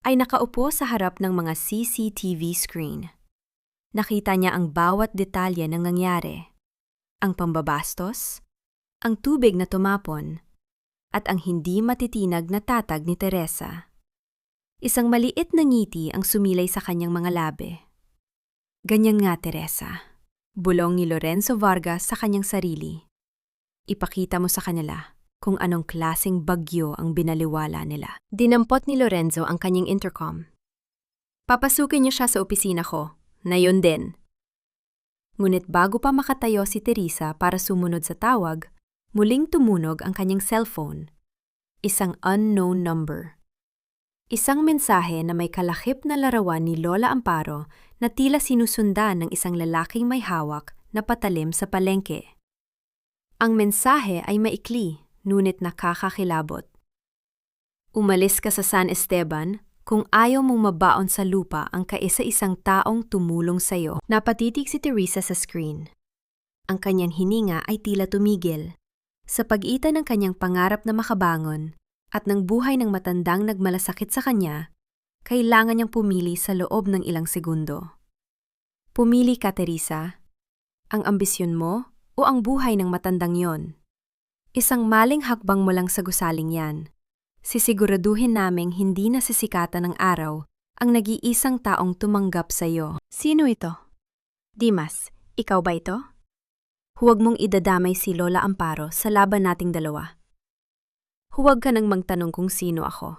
ay nakaupo sa harap ng mga CCTV screen. Nakita niya ang bawat detalye ng nangyari. Ang pambabastos, ang tubig na tumapon, at ang hindi matitinag na tatag ni Teresa. Isang maliit na ngiti ang sumilay sa kanyang mga labi. "Ganyan nga, Teresa," bulong ni Lorenzo Vargas sa kanyang sarili. "Ipakita mo sa kanila kung anong klaseng bagyo ang binaliwala nila." Dinampot ni Lorenzo ang kanyang intercom. "Papasukin niyo siya sa opisina ko, na yun din." Ngunit bago pa makatayo si Teresa para sumunod sa tawag, muling tumunog ang kanyang cellphone. Isang unknown number. Isang mensahe na may kalakip na larawan ni Lola Amparo na tila sinusundan ng isang lalaking may hawak na patalim sa palengke. Ang mensahe ay maikli, ngunit nakakakilabot. Umalis ka sa San Esteban kung ayaw mong mabaon sa lupa ang kaisa-isang taong tumulong sa'yo. Napatitig si Teresa sa screen. Ang kanyang hininga ay tila tumigil. Sa pagitan ng kanyang pangarap na makabangon at ng buhay ng matandang nagmalasakit sa kanya, kailangan niyang pumili sa loob ng ilang segundo. Pumili ka, Teresa. Ang ambisyon mo o ang buhay ng matandang yon? Isang maling hakbang mo lang sa gusaling yan. Sisiguraduhin naming hindi nasisikatan ng araw ang nag-iisang taong tumanggap sa iyo. Sino ito? Dimas, ikaw ba ito? Huwag mong idadamay si Lola Amparo sa laban nating dalawa. Huwag ka nang magtanong kung sino ako.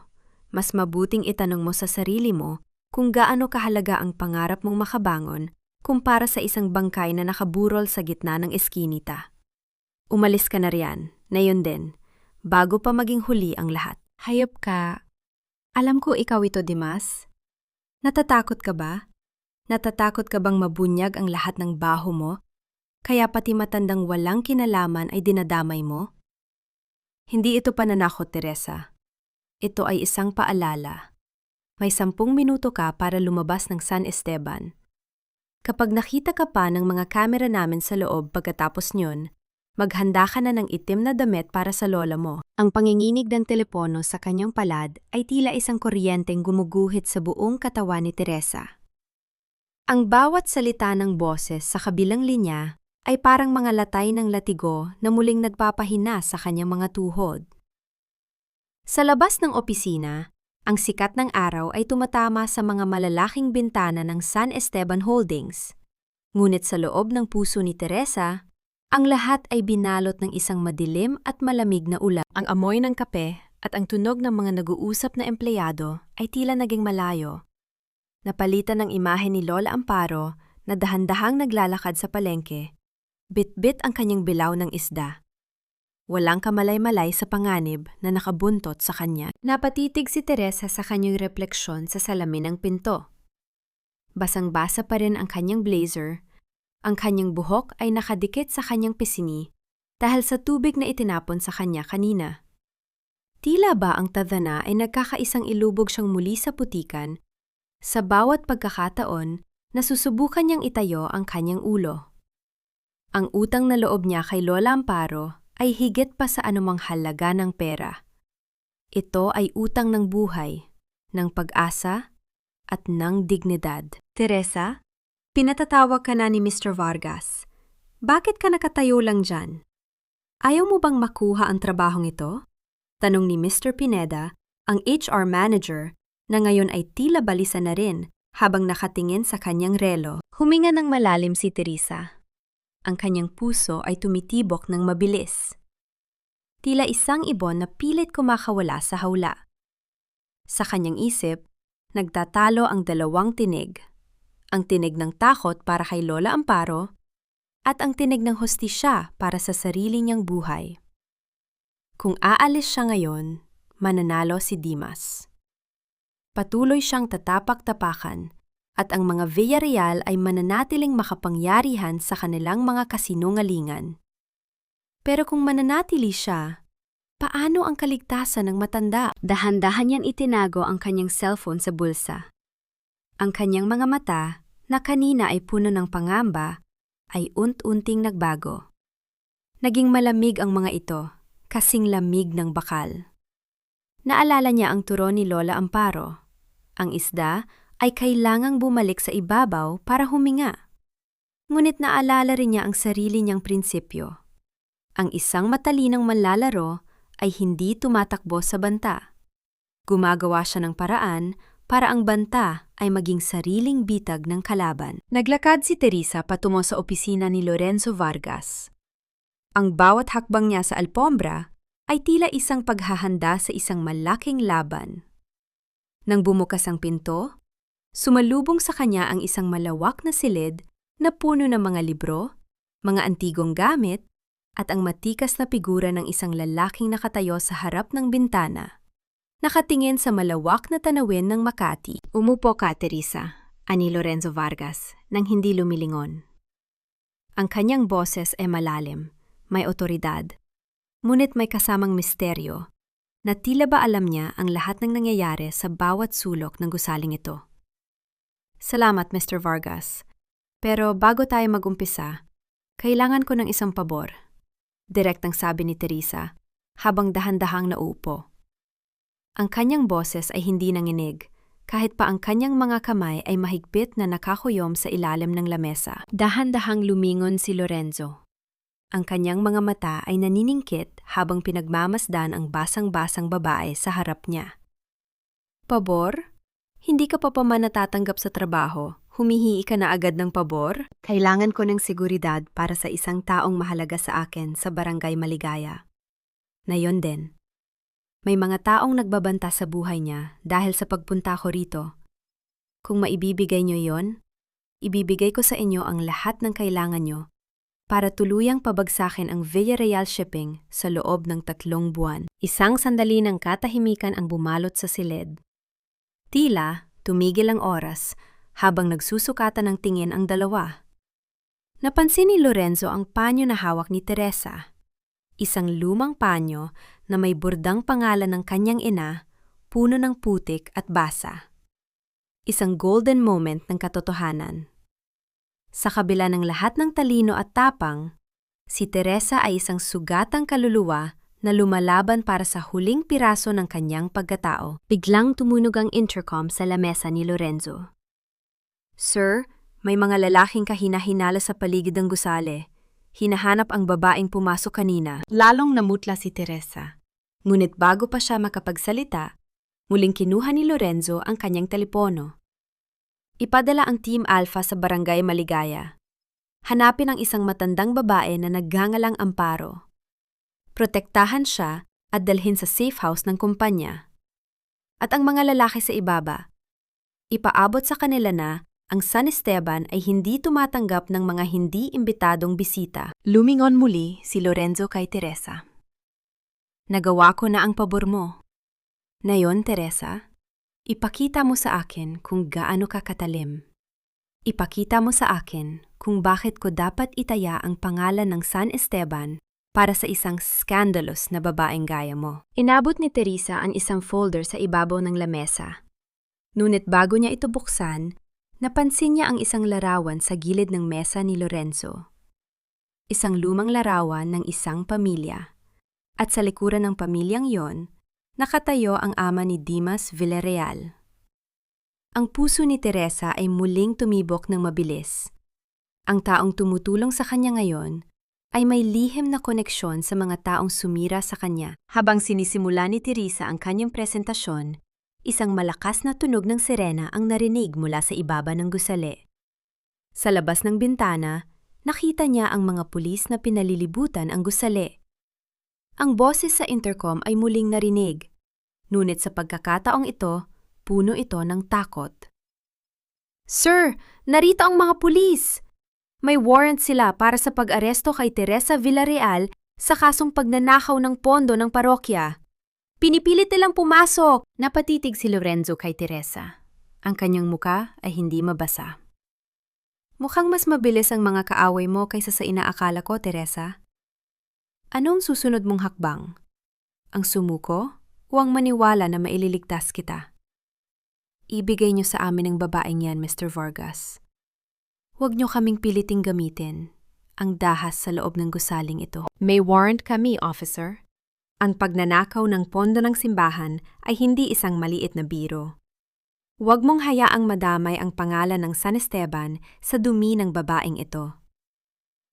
Mas mabuting itanong mo sa sarili mo kung gaano kahalaga ang pangarap mong makabangon kumpara sa isang bangkay na nakaburol sa gitna ng eskinita. Umalis ka na riyan, na yun din, bago pa maging huli ang lahat. Hayop ka. Alam ko ikaw ito, Dimas. Natatakot ka ba? Natatakot ka bang mabunyag ang lahat ng baho mo? Kaya pati matandang walang kinalaman ay dinadamay mo? Hindi ito pananakot, Teresa. Ito ay isang paalala. May 10 minuto ka para lumabas ng San Esteban. Kapag nakita ka pa ng mga kamera namin sa loob pagkatapos nyon, maghanda ka na ng itim na damit para sa lola mo. Ang panginginig ng telepono sa kanyang palad ay tila isang kuryenteng gumuguhit sa buong katawan ni Teresa. Ang bawat salita ng boses sa kabilang linya ay parang mga latay ng latigo na muling nagpapahina sa kanyang mga tuhod. Sa labas ng opisina, ang sikat ng araw ay tumatama sa mga malalaking bintana ng San Esteban Holdings. Ngunit sa loob ng puso ni Teresa, ang lahat ay binalot ng isang madilim at malamig na ulap. Ang amoy ng kape at ang tunog ng mga nag-uusap na empleyado ay tila naging malayo. Napalitan ng imahe ni Lola Amparo na dahan-dahang naglalakad sa palengke. Bit-bit ang kanyang bilaw ng isda. Walang kamalay-malay sa panganib na nakabuntot sa kanya. Napatitig si Teresa sa kanyang refleksyon sa salamin ng pinto. Basang-basa pa rin ang kanyang blazer. Ang kanyang buhok ay nakadikit sa kanyang pisini dahil sa tubig na itinapon sa kanya kanina. Tila ba ang tadhana ay nagkakaisang ilubog siyang muli sa putikan sa bawat pagkakataon na susubukan niyang itayo ang kanyang ulo. Ang utang na loob niya kay Lola Amparo ay higit pa sa anumang halaga ng pera. Ito ay utang ng buhay, ng pag-asa, at ng dignidad. Teresa, pinatatawag ka na ni Mr. Vargas. Bakit ka nakatayo lang dyan? Ayaw mo bang makuha ang trabahong ito? Tanong ni Mr. Pineda, ang HR manager, na ngayon ay tila balisa na rin habang nakatingin sa kanyang relo. Huminga ng malalim si Teresa. Ang kanyang puso ay tumitibok ng mabilis. Tila isang ibon na pilit kumakawala sa hawla. Sa kanyang isip, nagtatalo ang dalawang tinig. Ang tinig ng takot para kay Lola Amparo at ang tinig ng hustisya para sa sarili niyang buhay. Kung aalis siya ngayon, mananalo si Dimas. Patuloy siyang tatapak-tapakan at ang mga Villarreal ay mananatiling makapangyarihan sa kanilang mga kasinungalingan. Pero kung mananatili siya, paano ang kaligtasan ng matanda? Dahan-dahan niyan itinago ang kanyang cellphone sa bulsa. Ang kanyang mga mata, na kanina ay puno ng pangamba, ay unt-unting nagbago. Naging malamig ang mga ito, kasing lamig ng bakal. Naalala niya ang turo ni Lola Amparo. Ang isda ay kailangang bumalik sa ibabaw para huminga. Ngunit naalala rin niya ang sarili niyang prinsipyo. Ang isang matalinang manlalaro ay hindi tumatakbo sa banta. Gumagawa siya ng paraan para ang banta ay maging sariling bitag ng kalaban. Naglakad si Teresa patungo sa opisina ni Lorenzo Vargas. Ang bawat hakbang niya sa alpombra ay tila isang paghahanda sa isang malaking laban. Nang bumukas ang pinto, sumalubong sa kanya ang isang malawak na silid na puno ng mga libro, mga antigong gamit, at ang matikas na figura ng isang lalaking nakatayo sa harap ng bintana, nakatingin sa malawak na tanawin ng Makati. Umupo ka, Teresa, ani Lorenzo Vargas, nang hindi lumilingon. Ang kanyang boses ay malalim, may otoridad, ngunit may kasamang misteryo, na tila ba alam niya ang lahat ng nangyayari sa bawat sulok ng gusaling ito. Salamat, Mr. Vargas. Pero bago tayo mag-umpisa, kailangan ko ng isang pabor. Direktang sabi ni Teresa, habang dahan-dahang nauupo. Ang kanyang boses ay hindi nanginig, kahit pa ang kanyang mga kamay ay mahigpit na nakakuyom sa ilalim ng lamesa. Dahan-dahang lumingon si Lorenzo. Ang kanyang mga mata ay naniningkit habang pinagmamasdan ang basang-basang babae sa harap niya. Pabor? Hindi ka pa man natatanggap sa trabaho, humihingi ka na agad ng pabor? Kailangan ko ng seguridad para sa isang taong mahalaga sa akin sa Barangay Maligaya. Na yon din. May mga taong nagbabanta sa buhay niya dahil sa pagpunta ko rito. Kung maibibigay niyo yon, ibibigay ko sa inyo ang lahat ng kailangan niyo para tuluyang pabagsakin ang Villarreal shipping sa loob ng 3 buwan. Isang sandali ng katahimikan ang bumalot sa silid. Tila, tumigil ang oras habang nagsusukatan ng tingin ang dalawa. Napansin ni Lorenzo ang panyo na hawak ni Teresa. Isang lumang panyo na may burdang pangalan ng kanyang ina, puno ng putik at basa. Isang golden moment ng katotohanan. Sa kabila ng lahat ng talino at tapang, si Teresa ay isang sugatang kaluluwa na lumalaban para sa huling piraso ng kanyang pagkatao. Biglang tumunog ang intercom sa lamesa ni Lorenzo. Sir, may mga lalaking kahina-hinala sa paligid ng gusale. Hinahanap ang babaeng pumasok kanina. Lalong namutla si Teresa. Ngunit bago pa siya makapagsalita, muling kinuha ni Lorenzo ang kanyang telepono. Ipadala ang Team Alpha sa Barangay Maligaya. Hanapin ang isang matandang babae na naggangalang Amparo. Protektahan siya at dalhin sa safe house ng kumpanya. At ang mga lalaki sa ibaba, ipaabot sa kanila na ang San Esteban ay hindi tumatanggap ng mga hindi imbitadong bisita. Lumingon muli si Lorenzo kay Teresa. Nagawa ko na ang pabor mo. Ngayon, Teresa, ipakita mo sa akin kung gaano ka katalim. Ipakita mo sa akin kung bakit ko dapat itaya ang pangalan ng San Esteban para sa isang scandalous na babaeng gaya mo. Inabot ni Teresa ang isang folder sa ibabaw ng lamesa. Ngunit bago niya ito buksan, napansin niya ang isang larawan sa gilid ng mesa ni Lorenzo. Isang lumang larawan ng isang pamilya. At sa likuran ng pamilyang yon, nakatayo ang ama ni Dimas Villarreal. Ang puso ni Teresa ay muling tumibok ng mabilis. Ang taong tumutulong sa kanya ngayon ay may lihim na koneksyon sa mga taong sumira sa kanya. Habang sinisimula ni Teresa ang kanyang presentasyon, isang malakas na tunog ng sirena ang narinig mula sa ibaba ng gusali. Sa labas ng bintana, nakita niya ang mga pulis na pinalilibutan ang gusali. Ang boses sa intercom ay muling narinig, ngunit sa pagkakataong ito, puno ito ng takot. Sir, narito ang mga pulis! May warrant sila para sa pag-aresto kay Teresa Villarreal sa kasong pagnanakaw ng pondo ng parokya. Pinipilit nilang pumasok! Napatitig si Lorenzo kay Teresa. Ang kanyang muka ay hindi mabasa. Mukhang mas mabilis ang mga kaaway mo kaysa sa inaakala ko, Teresa. Anong susunod mong hakbang? Ang sumuko o ang maniwala na maililigtas kita? Ibigay niyo sa amin ang babaeng yan, Mr. Vargas. Huwag niyo kaming piliting gamitin ang dahas sa loob ng gusaling ito. May warrant kami, officer. Ang pagnanakaw ng pondo ng simbahan ay hindi isang maliit na biro. Huwag mong hayaang madamay ang pangalan ng San Esteban sa dumi ng babaeng ito.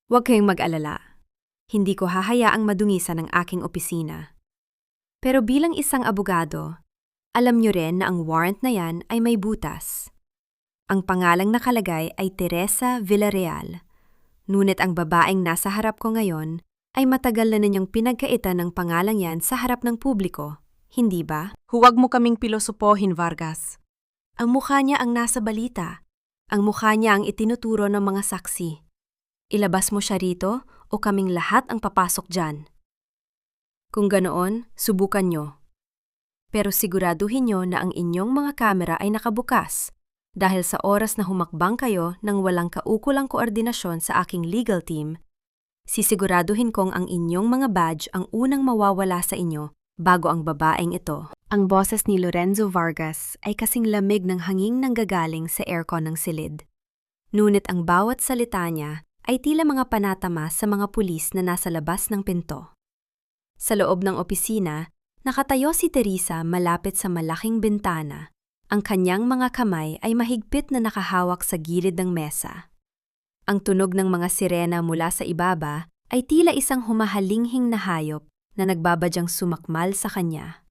Huwag kayong mag-alala. Hindi ko hahayaang madungisan ang aking opisina. Pero bilang isang abogado, alam niyo rin na ang warrant na yan ay may butas. Ang pangalang nakalagay ay Teresa Villarreal. Ngunit ang babaeng nasa harap ko ngayon ay matagal na ninyong pinagkaitan ng pangalang yan sa harap ng publiko, hindi ba? Huwag mo kaming pilosopohin, Vargas. Ang mukha niya ang nasa balita. Ang mukha niya ang itinuturo ng mga saksi. Ilabas mo siya rito o kaming lahat ang papasok dyan. Kung ganoon, subukan nyo. Pero siguraduhin nyo na ang inyong mga kamera ay nakabukas dahil sa oras na humakbang kayo ng walang kaukulang koordinasyon sa aking legal team, sisiguraduhin kong ang inyong mga badge ang unang mawawala sa inyo bago ang babaeng ito. Ang boses ni Lorenzo Vargas ay kasing lamig ng hanging nanggagaling sa aircon ng silid. Ngunit ang bawat salita niya ay tila mga panatama sa mga pulis na nasa labas ng pinto. Sa loob ng opisina, nakatayo si Teresa malapit sa malaking bintana. Ang kanyang mga kamay ay mahigpit na nakahawak sa gilid ng mesa. Ang tunog ng mga sirena mula sa ibaba ay tila isang humahalinghing na hayop na nagbabadyang sumakmal sa kanya.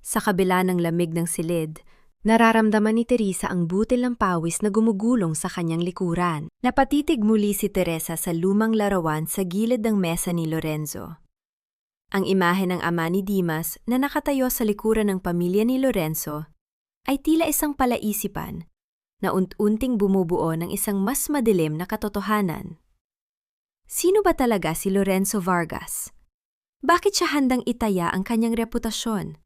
Sa kabila ng lamig ng silid, nararamdaman ni Teresa ang butil ng pawis na gumugulong sa kanyang likuran. Napatitig muli si Teresa sa lumang larawan sa gilid ng mesa ni Lorenzo. Ang imahe ng ama ni Dimas na nakatayo sa likuran ng pamilya ni Lorenzo ay tila isang palaisipan na unti-unting bumubuo ng isang mas madilim na katotohanan. Sino ba talaga si Lorenzo Vargas? Bakit siya handang itaya ang kanyang reputasyon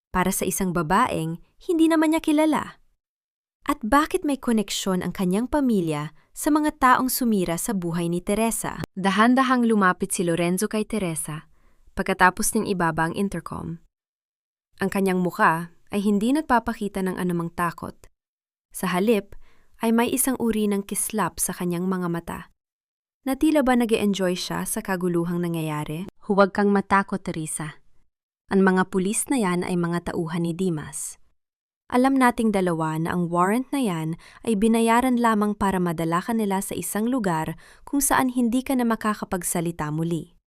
para sa isang babaeng hindi naman niya kilala? At bakit may koneksyon ang kanyang pamilya sa mga taong sumira sa buhay ni Teresa? Dahan-dahang lumapit si Lorenzo kay Teresa pagkatapos niyang ibaba ang intercom. Ang kanyang muka ay hindi nagpapakita ng anumang takot. Sa halip ay may isang uri ng kislap sa kanyang mga mata. Na tila ba nag-e-enjoy siya sa kaguluhang nangyayari? Huwag kang matakot, Teresa. Ang mga pulis na yan ay mga tauhan ni Dimas. Alam nating dalawa na ang warrant na yan ay binayaran lamang para madala ka nila sa isang lugar kung saan hindi ka na makakapagsalita muli.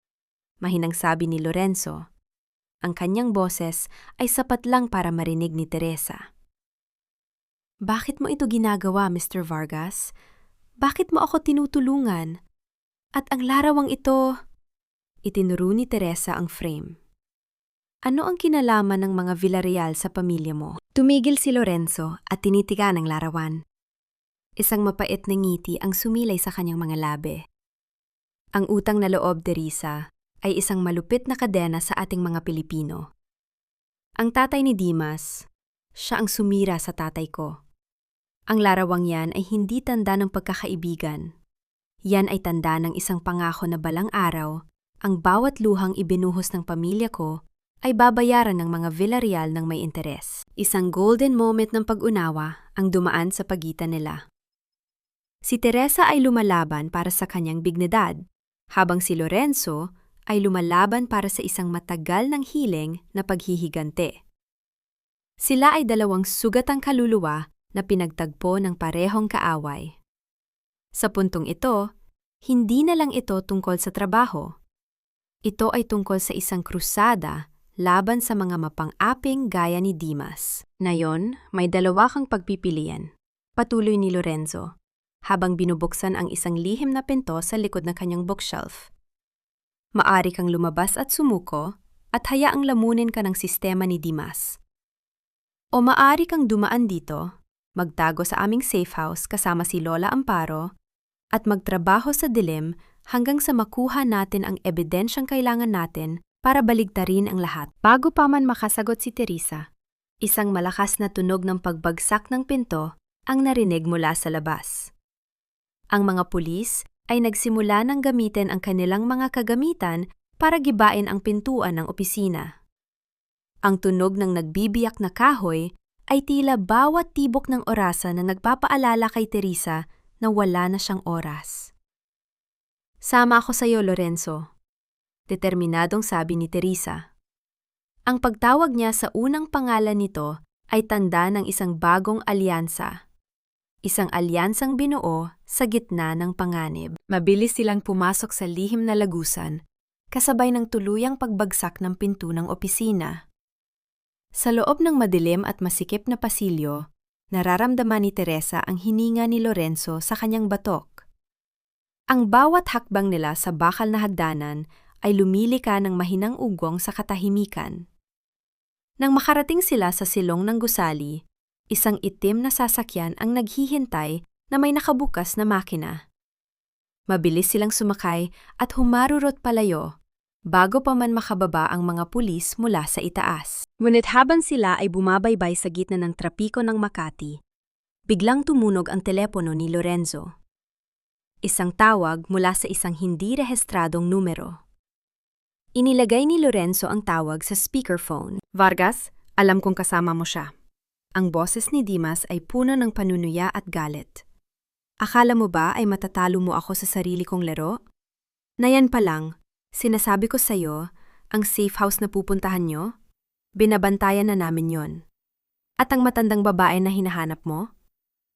Mahinang sabi ni Lorenzo. Ang kanyang boses ay sapat lang para marinig ni Teresa. Bakit mo ito ginagawa, Mr. Vargas? Bakit mo ako tinutulungan? At ang larawang ito, itinuro ni Teresa ang frame. Ano ang kinalaman ng mga Villarreal sa pamilya mo? Tumigil si Lorenzo at tinitigan ang larawan. Isang mapait na ngiti ang sumilay sa kanyang mga labi. Ang utang na loob, Teresa, ay isang malupit na kadena sa ating mga Pilipino. Ang tatay ni Dimas, siya ang sumira sa tatay ko. Ang larawang yan ay hindi tanda ng pagkakaibigan. Yan ay tanda ng isang pangako na balang araw, ang bawat luhang ibinuhos ng pamilya ko ay babayaran ng mga Villarreal ng may interes. Isang golden moment ng pag-unawa ang dumaan sa pagitan nila. Si Teresa ay lumalaban para sa kanyang dignidad, habang si Lorenzo ay lumalaban para sa isang matagal ng hiling na paghihigante. Sila ay dalawang sugatang kaluluwa na pinagtagpo ng parehong kaaway. Sa puntong ito, hindi na lang ito tungkol sa trabaho. Ito ay tungkol sa isang krusada laban sa mga mapang-aping gaya ni Dimas. Ngayon, may dalawa kang pagpipilian. Patuloy ni Lorenzo, habang binubuksan ang isang lihim na pinto sa likod ng kanyang bookshelf. Maari kang lumabas at sumuko at hayaang lamunin ka ng sistema ni Dimas. O maari kang dumaan dito, magtago sa aming safe house kasama si Lola Amparo, at magtrabaho sa dilim hanggang sa makuha natin ang ebidensyang kailangan natin para baligtarin ang lahat. Bago pa man makasagot si Teresa, isang malakas na tunog ng pagbagsak ng pinto ang narinig mula sa labas. Ang mga pulis ay nagsimula ng gamitin ang kanilang mga kagamitan para gibain ang pintuan ng opisina. Ang tunog ng nagbibiyak na kahoy ay tila bawat tibok ng orasan na nagpapaalala kay Teresa na wala na siyang oras. Sama ako sa iyo, Lorenzo. Determinadong sabi ni Teresa. Ang pagtawag niya sa unang pangalan nito ay tanda ng isang bagong alyansa. Isang alyansang binuo sa gitna ng panganib. Mabilis silang pumasok sa lihim na lagusan, kasabay ng tuluyang pagbagsak ng pinto ng opisina. Sa loob ng madilim at masikip na pasilyo, nararamdaman ni Teresa ang hininga ni Lorenzo sa kanyang batok. Ang bawat hakbang nila sa bakal na hagdanan ay lumilika ng mahinang ugong sa katahimikan. Nang makarating sila sa silong ng gusali, isang itim na sasakyan ang naghihintay na may nakabukas na makina. Mabilis silang sumakay at humarurot palayo bago pa man makababa ang mga pulis mula sa itaas. Ngunit habang sila ay bumabaybay sa gitna ng trapiko ng Makati, biglang tumunog ang telepono ni Lorenzo. Isang tawag mula sa isang hindi rehistradong numero. Inilagay ni Lorenzo ang tawag sa speakerphone. Vargas, alam kong kasama mo siya. Ang boses ni Dimas ay puno ng panunuya at galit. Akala mo ba ay matatalo mo ako sa sarili kong laro? Na yan pa lang, sinasabi ko sa'yo, ang safe house na pupuntahan nyo, binabantayan na namin yon. At ang matandang babae na hinahanap mo,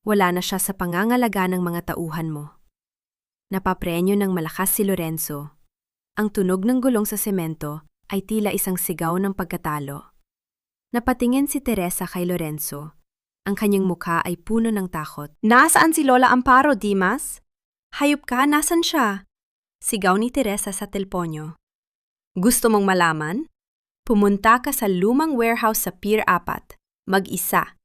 wala na siya sa pangangalaga ng mga tauhan mo. Napaprenyo ng malakas si Lorenzo. Ang tunog ng gulong sa semento ay tila isang sigaw ng pagkatalo. Napatingin si Teresa kay Lorenzo. Ang kanyang mukha ay puno ng takot. Nasaan si Lola Amparo, Dimas? Hayop ka, nasan siya? Sigaw ni Teresa sa telponyo. Gusto mong malaman? Pumunta ka sa lumang warehouse sa Pier 4, mag-isa.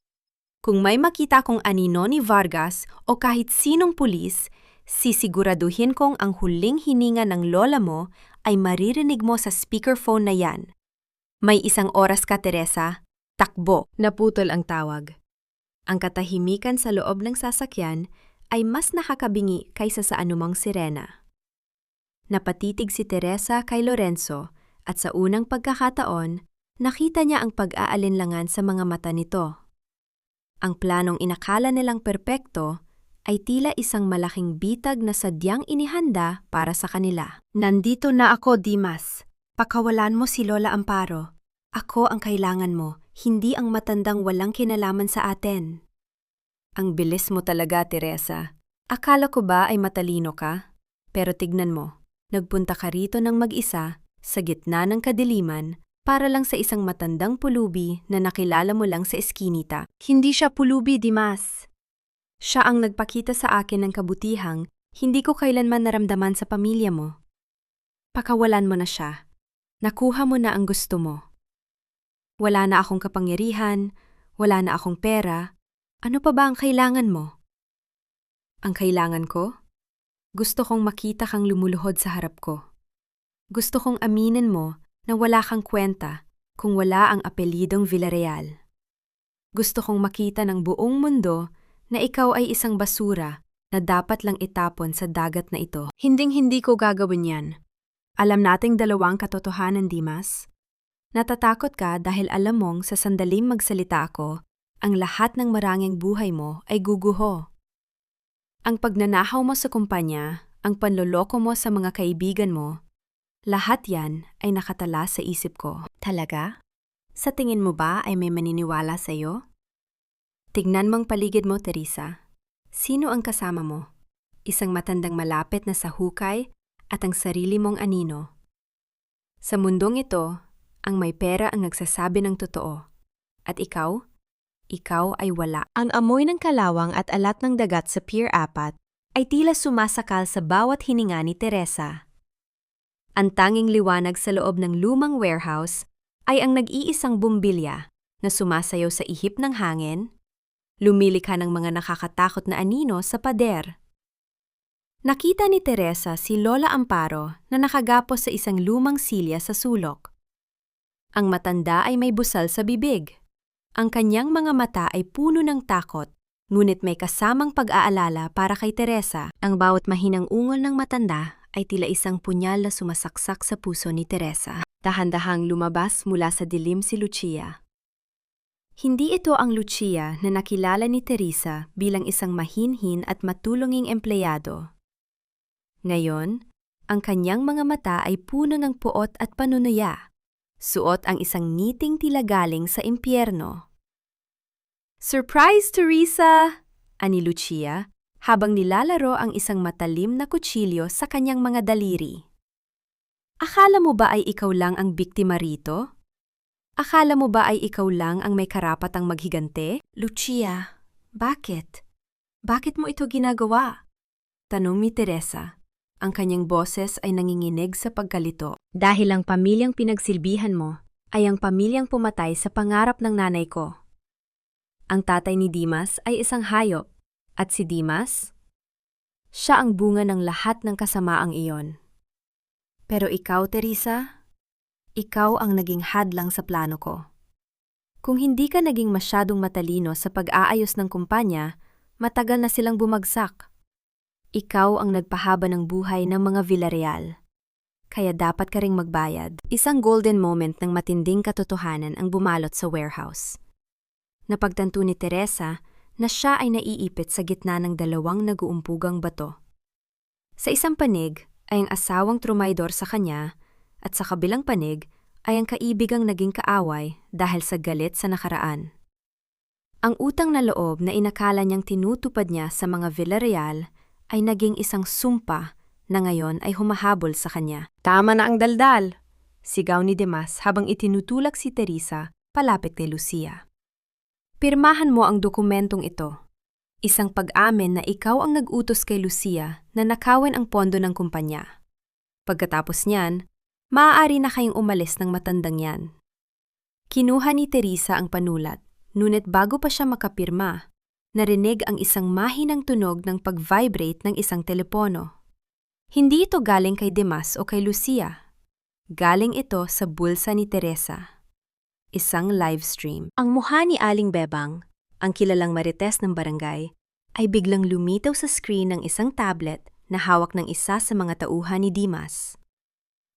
Kung may makita kong anino ni Vargas o kahit sinong pulis, sisiguraduhin kong ang huling hininga ng lola mo ay maririnig mo sa speakerphone na yan. May 1 oras ka, Teresa. Takbo. Naputol ang tawag. Ang katahimikan sa loob ng sasakyan ay mas nakakabingi kaysa sa anumang sirena. Napatitig si Teresa kay Lorenzo at sa unang pagkakataon, nakita niya ang pag-aalinlangan sa mga mata nito. Ang planong inakala nilang perpekto ay tila isang malaking bitag na sadyang inihanda para sa kanila. Nandito na ako, Dimas. Pakawalan mo si Lola Amparo. Ako ang kailangan mo, hindi ang matandang walang kinalaman sa atin. Ang bilis mo talaga, Teresa. Akala ko ba ay matalino ka? Pero tignan mo. Nagpunta ka rito ng mag-isa, sa gitna ng kadiliman, para lang sa isang matandang pulubi na nakilala mo lang sa eskinita. Hindi siya pulubi, Dimas. Siya ang nagpakita sa akin ng kabutihang hindi ko kailanman naramdaman sa pamilya mo. Pakawalan mo na siya. Nakuha mo na ang gusto mo. Wala na akong kapangyarihan, wala na akong pera. Ano pa ba ang kailangan mo? Ang kailangan ko? Gusto kong makita kang lumuluhod sa harap ko. Gusto kong aminin mo na wala kang kwenta kung wala ang apelidong Villarreal. Gusto kong makita ng buong mundo na ikaw ay isang basura na dapat lang itapon sa dagat na ito. Hinding-hindi ko gagawin yan. Alam nating dalawang katotohanan, Dimas. Natatakot ka dahil alam mong sa sandaling magsalita ako, ang lahat ng maranging buhay mo ay guguho. Ang pagnanahaw mo sa kumpanya, ang panloloko mo sa mga kaibigan mo, lahat yan ay nakatala sa isip ko. Talaga? Sa tingin mo ba ay may maniniwala sa'yo? Tignan mong paligid mo, Teresa. Sino ang kasama mo? Isang matandang malapit na sa hukay at ang sarili mong anino. Sa mundong ito, ang may pera ang nagsasabi ng totoo. At ikaw ay wala. Ang amoy ng kalawang at alat ng dagat sa Pier 4 ay tila sumasakal sa bawat hininga ni Teresa. Ang tanging liwanag sa loob ng lumang warehouse ay ang nag-iisang bumbilya na sumasayaw sa ihip ng hangin, lumilikha ng mga nakakatakot na anino sa pader. Nakita ni Teresa si Lola Amparo na nakagapos sa isang lumang silya sa sulok. Ang matanda ay may busal sa bibig. Ang kanyang mga mata ay puno ng takot, ngunit may kasamang pag-aalala para kay Teresa. Ang bawat mahinang ungol ng matanda ay tila isang punyal na sumasaksak sa puso ni Teresa. Dahan-dahang lumabas mula sa dilim si Lucia. Hindi ito ang Lucia na nakilala ni Teresa bilang isang mahinhin at matulunging empleyado. Ngayon, ang kanyang mga mata ay puno ng puot at panunuya. Suot ang isang ngiting tila galing sa impyerno. "Surprise, Teresa!" ani Lucia habang nilalaro ang isang matalim na kutsilyo sa kanyang mga daliri. Akala mo ba ay ikaw lang ang biktima rito? Akala mo ba ay ikaw lang ang may karapatang maghigante? Lucia, bakit? Bakit mo ito ginagawa? Tanong ni Teresa. Ang kanyang boses ay nanginginig sa pagkalito. Dahil ang pamilyang pinagsilbihan mo ay ang pamilyang pumatay sa pangarap ng nanay ko. Ang tatay ni Dimas ay isang hayop At si Dimas? Siya ang bunga ng lahat ng kasamaang iyon. Pero ikaw, Teresa, ikaw ang naging hadlang sa plano ko. Kung hindi ka naging masyadong matalino sa pag-aayos ng kumpanya, matagal na silang bumagsak. Ikaw ang nagpahaba ng buhay ng mga Villarreal. Kaya dapat ka ring magbayad. Isang golden moment ng matinding katotohanan ang bumalot sa warehouse. Napagtanto ni Teresa na siya ay naiipit sa gitna ng dalawang nag-uumpugang bato. Sa isang panig ay ang asawang trumaydor sa kanya at sa kabilang panig ay ang kaibigang naging kaaway dahil sa galit sa nakaraan. Ang utang na loob na inakala niyang tinutupad niya sa mga Villarreal ay naging isang sumpa na ngayon ay humahabol sa kanya. Tama na ang daldal! Sigaw ni Dimas habang itinutulak si Teresa palapit kay Lucia. Pirmahan mo ang dokumentong ito. Isang pag-amin na ikaw ang nag-utos kay Lucia na nakawin ang pondo ng kumpanya. Pagkatapos niyan, maaari na kayong umalis ng matandang yan. Kinuha ni Teresa ang panulat, ngunit bago pa siya makapirma, narinig ang isang mahinang tunog ng pag-vibrate ng isang telepono. Hindi ito galing kay Dimas o kay Lucia. Galing ito sa bulsa ni Teresa. Isang live stream. Ang mukha ni Aling Bebang, ang kilalang marites ng barangay, ay biglang lumitaw sa screen ng isang tablet na hawak ng isa sa mga tauhan ni Dimas.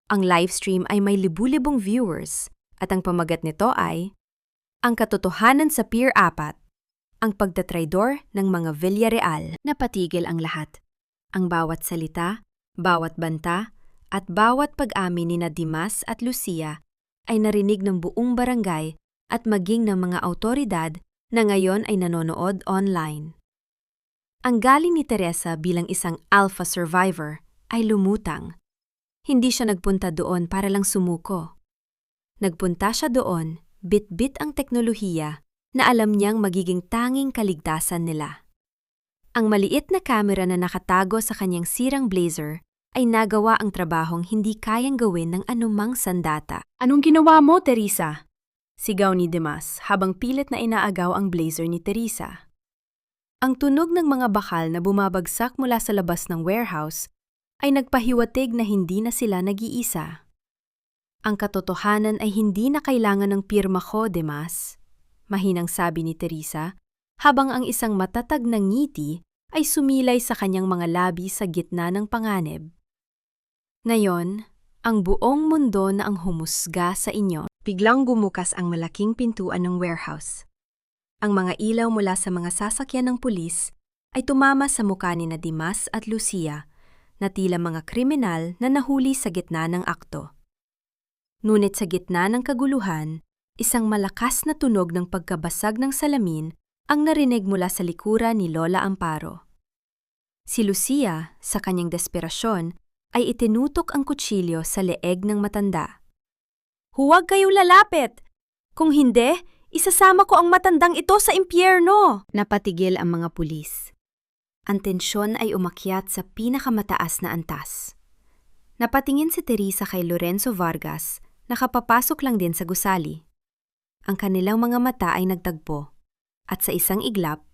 Ang live stream ay may libu-libong viewers at ang pamagat nito ay ang katotohanan sa Pier 4, ang pagtatraidor ng mga Villarreal. Napatigil ang lahat. Ang bawat salita, bawat banta, at bawat pag-amin ni Dimas at Lucia ay narinig ng buong barangay at maging ng mga awtoridad na ngayon ay nanonood online. Ang galing ni Teresa bilang isang alpha survivor ay lumutang. Hindi siya nagpunta doon para lang sumuko. Nagpunta siya doon, bit-bit ang teknolohiya na alam niyang magiging tanging kaligtasan nila. Ang maliit na kamera na nakatago sa kanyang sirang blazer ay nagawa ang trabahong hindi kayang gawin ng anumang sandata. Anong ginawa mo, Teresa? Sigaw ni Dimas habang pilit na inaagaw ang blazer ni Teresa. Ang tunog ng mga bakal na bumabagsak mula sa labas ng warehouse ay nagpahiwatig na hindi na sila nag-iisa. Ang katotohanan ay hindi na kailangan ng pirma ko, Dimas, mahinang sabi ni Teresa, habang ang isang matatag na ngiti ay sumilay sa kanyang mga labi sa gitna ng panganib. Ngayon, ang buong mundo na ang humusga sa inyo. Biglang gumukas ang malaking pintuan ng warehouse. Ang mga ilaw mula sa mga sasakyan ng pulis ay tumama sa mukha ni Dimas at Lucia na tila mga kriminal na nahuli sa gitna ng akto. Ngunit sa gitna ng kaguluhan, isang malakas na tunog ng pagkabasag ng salamin ang narinig mula sa likuran ni Lola Amparo. Si Lucia, sa kanyang desperasyon, ay itinutok ang kutsilyo sa leeg ng matanda. Huwag kayo lalapit! Kung hindi, isasama ko ang matandang ito sa impyerno! Napatigil ang mga pulis. Ang tensyon ay umakyat sa pinakamataas na antas. Napatingin si Teresa kay Lorenzo Vargas, nakapapasok lang din sa gusali. Ang kanilang mga mata ay nagtagpo, at sa isang iglap,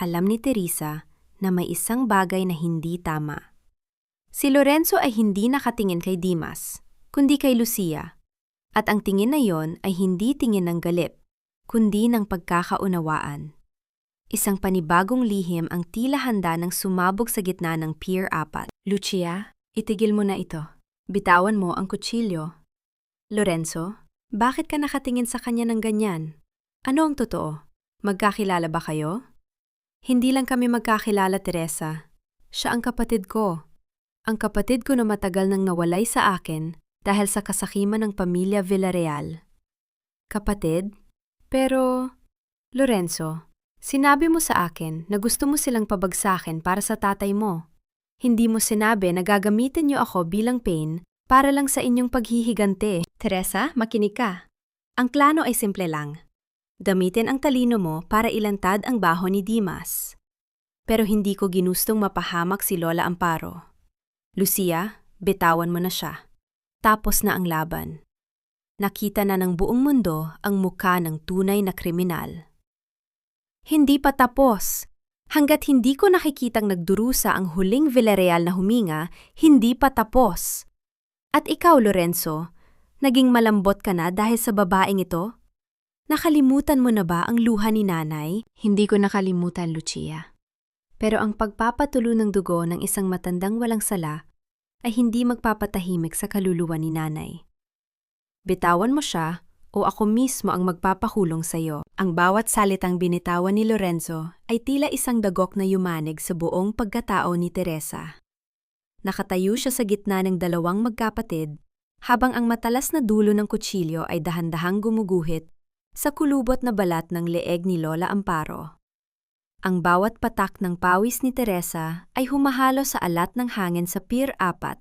alam ni Teresa na may isang bagay na hindi tama. Si Lorenzo ay hindi nakatingin kay Dimas, kundi kay Lucia, at ang tingin na yon ay hindi tingin ng galit, kundi ng pagkakaunawaan. Isang panibagong lihim ang tila handa ng sumabog sa gitna ng Pier 4. Lucia, itigil mo na ito. Bitawan mo ang kutsilyo. Lorenzo, bakit ka nakatingin sa kanya ng ganyan? Ano ang totoo? Magkakilala ba kayo? Hindi lang kami magkakilala, Teresa. Siya ang kapatid ko. Ang kapatid ko na matagal nang nawalay sa akin dahil sa kasakiman ng pamilya Villarreal. Kapatid? Pero, Lorenzo, sinabi mo sa akin na gusto mo silang pabagsakin para sa tatay mo. Hindi mo sinabi na gagamitin niyo ako bilang pain para lang sa inyong paghihigante. Teresa, makinig ka. Ang plano ay simple lang. Gamitin ang talino mo para ilantad ang baho ni Dimas. Pero hindi ko ginustong mapahamak si Lola Amparo. Lucia, bitawan mo na siya. Tapos na ang laban. Nakita na ng buong mundo ang mukha ng tunay na kriminal. Hindi pa tapos. Hanggat hindi ko nakikitang nagdurusa ang huling Villarreal na huminga, hindi pa tapos. At ikaw, Lorenzo, naging malambot ka na dahil sa babaeng ito? Nakalimutan mo na ba ang luha ni nanay? Hindi ko nakalimutan, Lucia. Pero ang pagpapatulo ng dugo ng isang matandang walang sala ay hindi magpapatahimik sa kaluluwa ni nanay. Bitawan mo siya o ako mismo ang magpapakulong sa iyo. Ang bawat salitang binitawan ni Lorenzo ay tila isang dagok na yumanig sa buong pagkatao ni Teresa. Nakatayo siya sa gitna ng dalawang magkapatid habang ang matalas na dulo ng kutsilyo ay dahan-dahang gumuguhit sa kulubot na balat ng leeg ni Lola Amparo. Ang bawat patak ng pawis ni Teresa ay humahalo sa alat ng hangin sa Pier 4,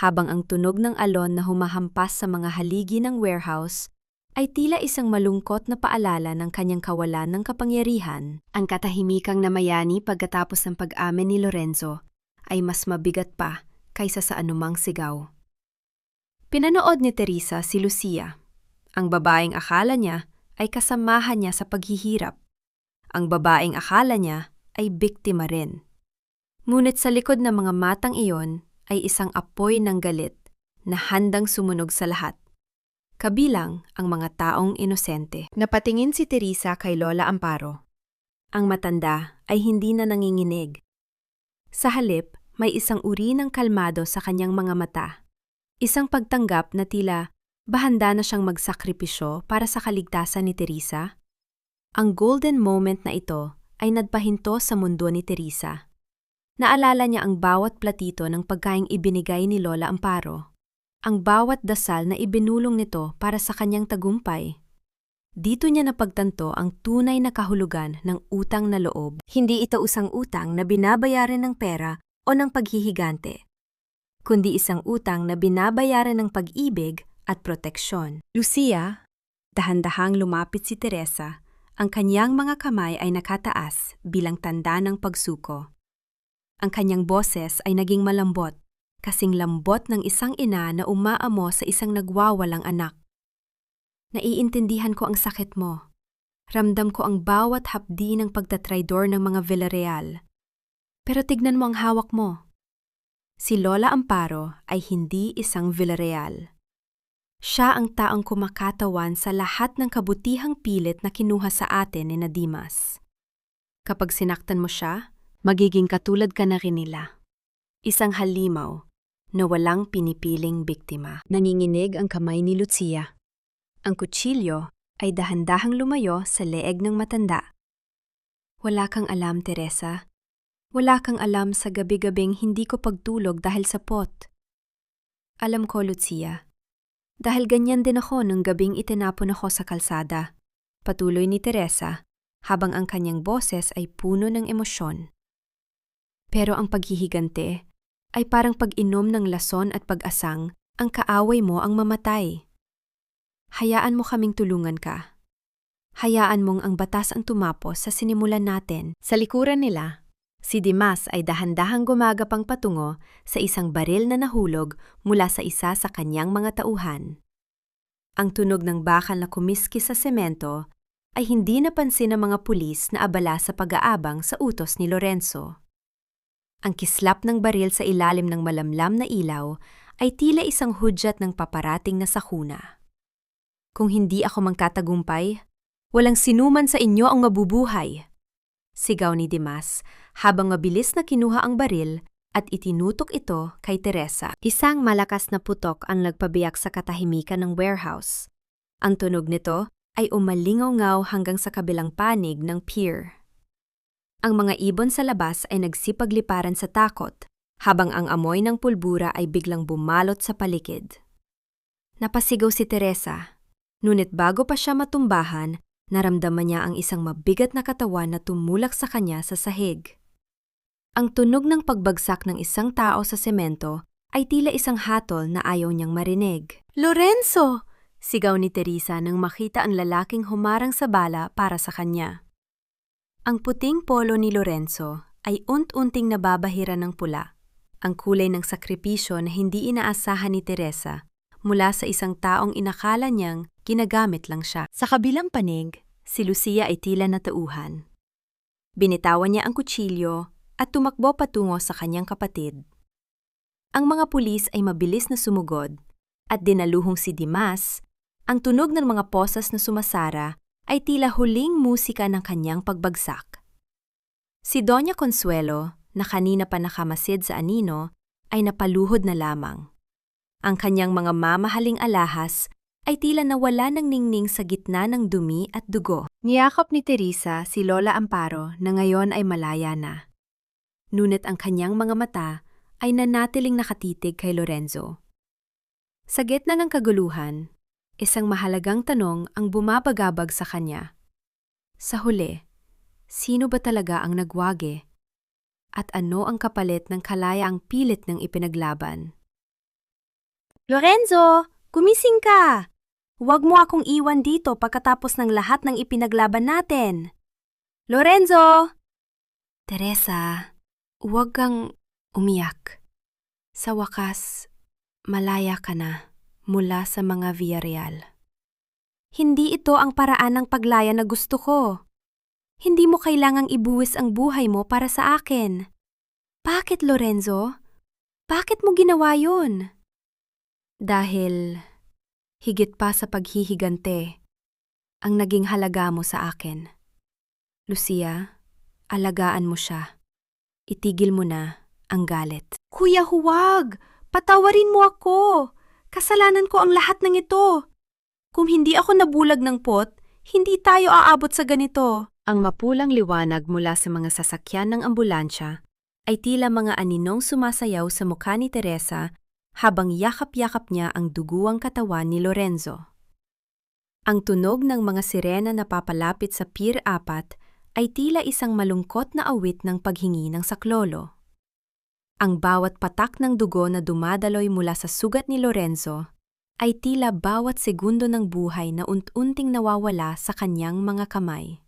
habang ang tunog ng alon na humahampas sa mga haligi ng warehouse ay tila isang malungkot na paalala ng kanyang kawalan ng kapangyarihan. Ang katahimikang namayani pagkatapos ng pag-amin ni Lorenzo ay mas mabigat pa kaysa sa anumang sigaw. Pinanood ni Teresa si Lucia, ang babaeng akala niya ay kasamahan niya sa paghihirap. Ang babaeng akala niya ay biktima rin. Ngunit sa likod ng mga matang iyon ay isang apoy ng galit na handang sumunog sa lahat. Kabilang ang mga taong inosente. Napatingin si Teresa kay Lola Amparo. Ang matanda ay hindi na nanginginig. Sa halip, may isang uri ng kalmado sa kanyang mga mata. Isang pagtanggap na tila bahanda na siyang magsakripisyo para sa kaligtasan ni Teresa. Ang golden moment na ito ay nagpahinto sa mundo ni Teresa. Naalala niya ang bawat platito ng pagkaing ibinigay ni Lola Amparo, ang bawat dasal na ibinulong nito para sa kanyang tagumpay. Dito niya napagtanto ang tunay na kahulugan ng utang na loob. Hindi ito isang utang na binabayaran ng pera o ng paghihigante, kundi isang utang na binabayaran ng pag-ibig at proteksyon. Lucia, dahan-dahang lumapit si Teresa. Ang kanyang mga kamay ay nakataas bilang tanda ng pagsuko. Ang kanyang boses ay naging malambot, kasing lambot ng isang ina na umaamo sa isang nagwawalang anak. Naiintindihan ko ang sakit mo. Ramdam ko ang bawat hapdi ng pagtatraidor ng mga Villarreal. Pero tignan mo ang hawak mo. Si Lola Amparo ay hindi isang Villarreal. Siya ang taong kumakatawan sa lahat ng kabutihang pilit na kinuha sa atin ni Dimas. Kapag sinaktan mo siya, magiging katulad ka na rin nila. Isang halimaw na walang pinipiling biktima. Nanginginig ang kamay ni Lucia. Ang kutsilyo ay dahan-dahang lumayo sa leeg ng matanda. Wala kang alam, Teresa. Wala kang alam sa gabi-gabing hindi ko pagtulog dahil sa pot. Alam ko, Lucia. Dahil ganyan din ako nung gabing itinapon ako sa kalsada. Patuloy ni Teresa, habang ang kanyang boses ay puno ng emosyon. Pero ang paghihigante ay parang pag-inom ng lason at pag-asang, ang kaaway mo ang mamatay. Hayaan mo kaming tulungan ka. Hayaan mong ang batas ang tumapos sa sinimulan natin. Sa likuran nila, si Dimas ay dahan-dahang gumagapang patungo sa isang baril na nahulog mula sa isa sa kanyang mga tauhan. Ang tunog ng bakal na kumiskis sa semento ay hindi napansin ng mga pulis na abala sa pag-aabang sa utos ni Lorenzo. Ang kislap ng baril sa ilalim ng malamlam na ilaw ay tila isang hudyat ng paparating na sakuna. Kung hindi ako mangkatagumpay, walang sinuman sa inyo ang mabubuhay. Sigaw ni Dimas habang mabilis na kinuha ang baril at itinutok ito kay Teresa. Isang malakas na putok ang nagpabiyak sa katahimikan ng warehouse. Ang tunog nito ay umalingaw-ngaw hanggang sa kabilang panig ng pier. Ang mga ibon sa labas ay nagsipagliparan sa takot, habang ang amoy ng pulbura ay biglang bumalot sa paligid. Napasigaw si Teresa, ngunit bago pa siya matumbahan, naramdaman niya ang isang mabigat na katawan na tumulak sa kanya sa sahig. Ang tunog ng pagbagsak ng isang tao sa semento ay tila isang hatol na ayaw niyang marinig. "Lorenzo!" sigaw ni Teresa nang makita ang lalaking humarang sa bala para sa kanya. Ang puting polo ni Lorenzo ay unt-unting nababahiran ng pula, ang kulay ng sakripisyo na hindi inaasahan ni Teresa mula sa isang taong inakala niyang ginagamit lang siya. Sa kabilang panig, si Lucia ay tila natauhan. Binitawan niya ang kutsilyo at tumakbo patungo sa kanyang kapatid. Ang mga pulis ay mabilis na sumugod at dinaluhong si Dimas. Ang tunog ng mga posas na sumasara ay tila huling musika ng kanyang pagbagsak. Si Doña Consuelo, na kanina pa nakamasid sa anino, ay napaluhod na lamang. Ang kanyang mga mamahaling alahas ay tila nawala ng ningning sa gitna ng dumi at dugo. Niyakap ni Teresa si Lola Amparo na ngayon ay malaya na. Ngunit ang kanyang mga mata ay nanatiling nakatitig kay Lorenzo. Sa gitna ng kaguluhan, isang mahalagang tanong ang bumabagabag sa kanya. Sa huli, sino ba talaga ang nagwagi? At ano ang kapalit ng kalayaang pilit ng ipinaglaban? Lorenzo, gumising ka! Huwag mo akong iwan dito pagkatapos ng lahat ng ipinaglaban natin. Lorenzo! Teresa, huwag kang umiyak. Sa wakas, malaya ka na mula sa mga Villarreal. Hindi ito ang paraan ng paglaya na gusto ko. Hindi mo kailangang ibuwis ang buhay mo para sa akin. Bakit, Lorenzo? Bakit mo ginawa yun? Dahil higit pa sa paghihigante, ang naging halaga mo sa akin. Lucia, alagaan mo siya. Itigil mo na ang galit. Kuya, huwag! Patawarin mo ako! Kasalanan ko ang lahat ng ito. Kung hindi ako nabulag ng pot, hindi tayo aabot sa ganito. Ang mapulang liwanag mula sa mga sasakyan ng ambulansya ay tila mga aninong sumasayaw sa mukha ni Teresa habang yakap-yakap niya ang duguang katawan ni Lorenzo. Ang tunog ng mga sirena na papalapit sa Pier 4 ay tila isang malungkot na awit ng paghingi ng saklolo. Ang bawat patak ng dugo na dumadaloy mula sa sugat ni Lorenzo ay tila bawat segundo ng buhay na unti-unting nawawala sa kanyang mga kamay.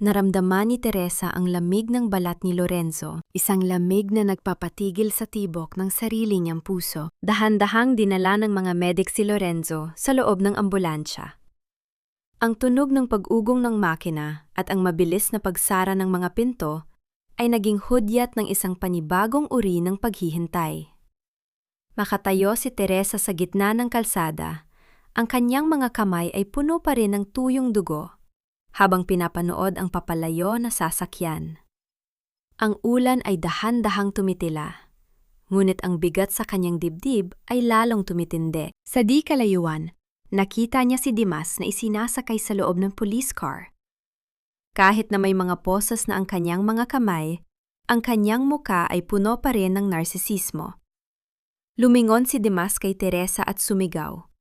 Naramdaman ni Teresa ang lamig ng balat ni Lorenzo, isang lamig na nagpapatigil sa tibok ng sarili niyang puso. Dahan-dahang dinala ng mga medik si Lorenzo sa loob ng ambulansya. Ang tunog ng pag-ugong ng makina at ang mabilis na pagsara ng mga pinto ay naging hudyat ng isang panibagong uri ng paghihintay. Makatayo si Teresa sa gitna ng kalsada, ang kanyang mga kamay ay puno pa rin ng tuyong dugo, habang pinapanood ang papalayo na sasakyan. Ang ulan ay dahan-dahang tumitila, ngunit ang bigat sa kanyang dibdib ay lalong tumitindi. Sa di kalayuan, nakita niya si Dimas na isinasakay sa loob ng police car. Kahit na may mga posas na ang kanyang mga kamay, ang kanyang muka ay puno pa rin ng narsisismo. Lumingon si Dimas kay Teresa at sumigaw.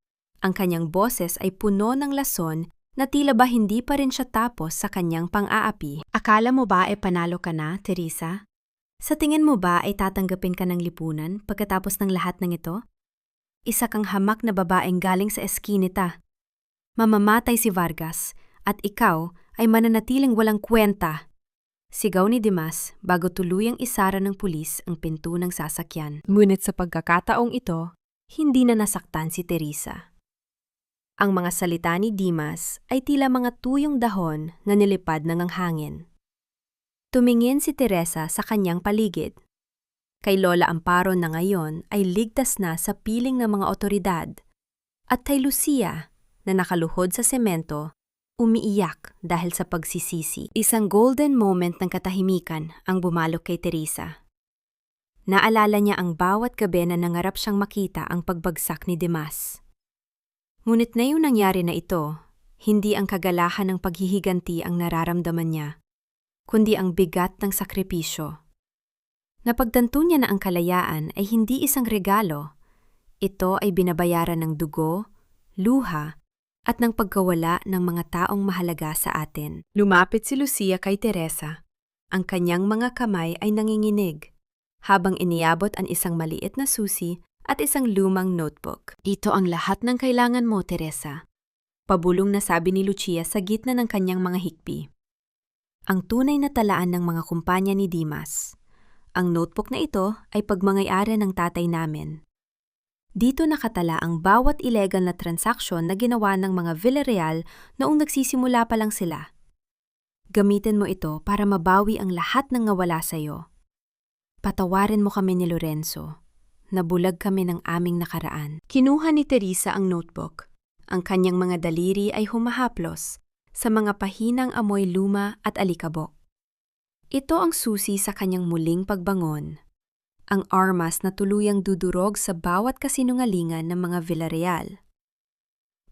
Ang kanyang boses ay puno ng lason na tila ba hindi pa rin siya tapos sa kanyang pang-aapi. Akala mo ba ay panalo ka na, Teresa? Sa tingin mo ba ay tatanggapin ka ng lipunan pagkatapos ng lahat ng ito? Isa kang hamak na babaeng galing sa eskinita. Mamamatay si Vargas at ikaw ay mananatiling walang kwenta. Sigaw ni Dimas bago tuluyang isara ng pulis ang pinto ng sasakyan. Ngunit sa pagkakataong ito, hindi na nasaktan si Teresa. Ang mga salita ni Dimas ay tila mga tuyong dahon na nilipad ng ang hangin. Tumingin si Teresa sa kanyang paligid. Kay Lola Amparo na ngayon ay ligtas na sa piling ng mga otoridad. At kay Lucia, na nakaluhod sa semento, umiiyak dahil sa pagsisisi. Isang golden moment ng katahimikan ang bumalok kay Teresa. Naalala niya ang bawat gabi na nangarap siyang makita ang pagbagsak ni Dimas. Ngunit na yung nangyari na ito, hindi ang kagalahan ng paghihiganti ang nararamdaman niya, kundi ang bigat ng sakripisyo. Napagtanto niya na ang kalayaan ay hindi isang regalo. Ito ay binabayaran ng dugo, luha, at ng pagkawala ng mga taong mahalaga sa atin. Lumapit si Lucia kay Teresa. Ang kanyang mga kamay ay nanginginig, habang iniabot ang isang maliit na susi at isang lumang notebook. Ito ang lahat ng kailangan mo, Teresa. Pabulong na sabi ni Lucia sa gitna ng kanyang mga hikbi. Ang tunay na talaan ng mga kumpanya ni Dimas. Ang notebook na ito ay pagmangay-ari ng tatay namin. Dito nakatala ang bawat illegal na transaksyon na ginawa ng mga Villarreal noong nagsisimula pa lang sila. Gamitin mo ito para mabawi ang lahat ng nawala sa'yo. Patawarin mo kami ni Lorenzo. Nabulag kami ng aming nakaraan. Kinuha ni Teresa ang notebook. Ang kanyang mga daliri ay humahaplos sa mga pahinang amoy luma at alikabok. Ito ang susi sa kanyang muling pagbangon. Ang armas na tuluyang dudurog sa bawat kasinungalingan ng mga Villarreal.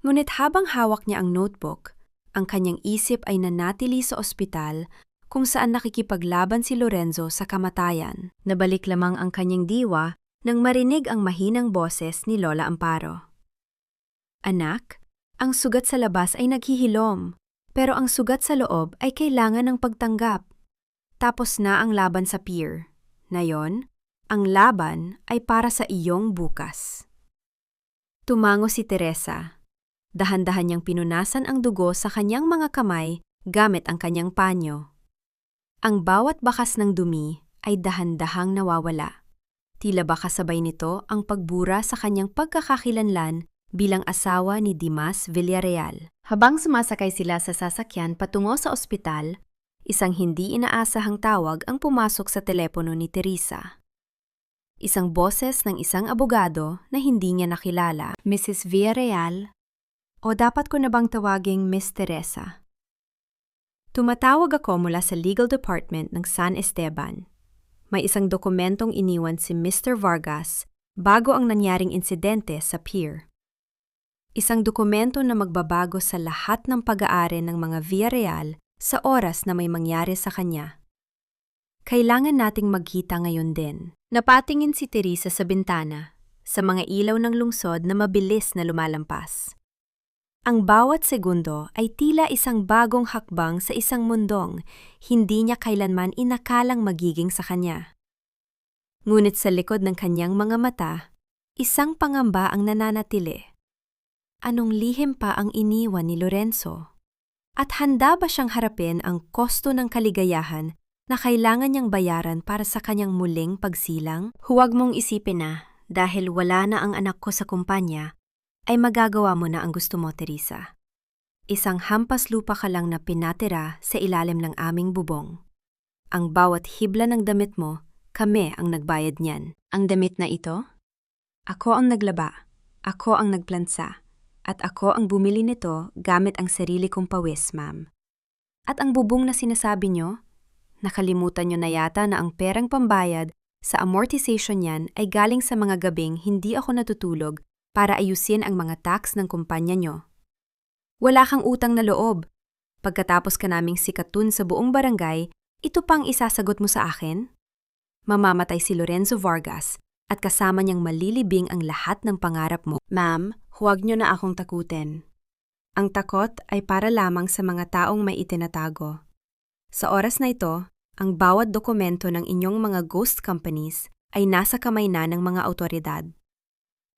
Ngunit habang hawak niya ang notebook, ang kanyang isip ay nanatili sa ospital kung saan nakikipaglaban si Lorenzo sa kamatayan. Nabalik lamang ang kanyang diwa nang marinig ang mahinang boses ni Lola Amparo. Anak, ang sugat sa labas ay naghihilom, pero ang sugat sa loob ay kailangan ng pagtanggap. Tapos na ang laban sa pier. Ngayon, ang laban ay para sa iyong bukas. Tumango si Teresa. Dahan-dahan niyang pinunasan ang dugo sa kanyang mga kamay gamit ang kanyang panyo. Ang bawat bakas ng dumi ay dahan-dahang nawawala. Tila ba kasabay nito ang pagbura sa kanyang pagkakakilanlan bilang asawa ni Dimas Villarreal. Habang sumasakay sila sa sasakyan patungo sa ospital, isang hindi inaasahang tawag ang pumasok sa telepono ni Teresa. Isang boses ng isang abogado na hindi niya nakilala. Mrs. Villarreal, o dapat ko na bang tawaging Miss Teresa? Tumatawag ako mula sa legal department ng San Esteban. May isang dokumentong iniwan si Mr. Vargas bago ang nangyaring insidente sa pier. Isang dokumento na magbabago sa lahat ng pag-aari ng mga Villarreal sa oras na may mangyari sa kanya. Kailangan nating magkita ngayon din. Napatingin si Teresa sa bintana, sa mga ilaw ng lungsod na mabilis na lumalampas. Ang bawat segundo ay tila isang bagong hakbang sa isang mundong hindi niya kailanman inakalang magiging sa kanya. Ngunit sa likod ng kanyang mga mata, isang pangamba ang nananatili. Anong lihim pa ang iniwan ni Lorenzo? At handa ba siyang harapin ang kosto ng kaligayahan na kailangan niyang bayaran para sa kanyang muling pagsilang? Huwag mong isipin na, dahil wala na ang anak ko sa kumpanya, ay magagawa mo na ang gusto mo, Teresa. Isang hampas lupa ka lang na pinatira sa ilalim ng aming bubong. Ang bawat hibla ng damit mo, kami ang nagbayad niyan. Ang damit na ito? Ako ang naglaba, ako ang nagplansa, at ako ang bumili nito gamit ang sarili kong pawis, ma'am. At ang bubong na sinasabi nyo, nakalimutan nyo na yata na ang perang pambayad sa amortization niyan ay galing sa mga gabing hindi ako natutulog para ayusin ang mga tax ng kumpanya nyo. Wala kang utang na loob. Pagkatapos ka naming sikatun sa buong barangay, ito pang isasagot mo sa akin? Mamamatay si Lorenzo Vargas at kasama niyang malilibing ang lahat ng pangarap mo. Ma'am, huwag nyo na akong takutin. Ang takot ay para lamang sa mga taong may itinatago. Sa oras na ito, ang bawat dokumento ng inyong mga ghost companies ay nasa kamay na ng mga awtoridad.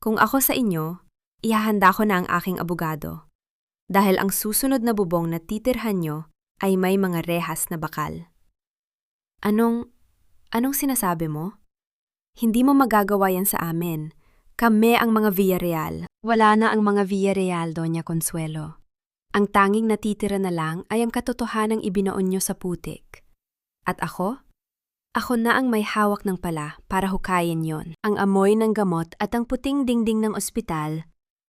Kung ako sa inyo, ihahanda ko na ang aking abogado. Dahil ang susunod na bubong na titirhan nyo ay may mga rehas na bakal. Anong sinasabi mo? Hindi mo magagawa yan sa amin. Kami ang mga Villarreal. Wala na ang mga Villarreal, Doña Consuelo. Ang tanging natitira na lang ay ang katotohanang ibinoon nyo sa putik. At ako? Ako na ang may hawak ng pala para hukayin yon. Ang amoy ng gamot at ang puting dingding ng ospital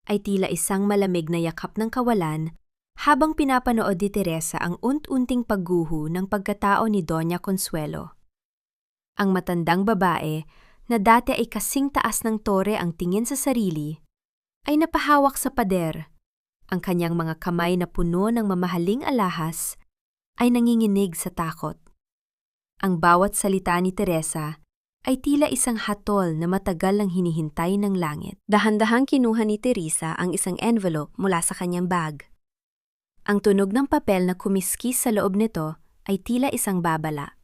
ay tila isang malamig na yakap ng kawalan habang pinapanood ni Teresa ang unt-unting pagguho ng pagkatao ni Doña Consuelo. Ang matandang babae na dati ay kasing taas ng tore ang tingin sa sarili, ay napahawak sa pader. Ang kanyang mga kamay na puno ng mamahaling alahas ay nanginginig sa takot. Ang bawat salita ni Teresa ay tila isang hatol na matagal lang hinihintay ng langit. Dahan-dahang kinuha ni Teresa ang isang envelope mula sa kanyang bag. Ang tunog ng papel na kumiskis sa loob nito ay tila isang babala.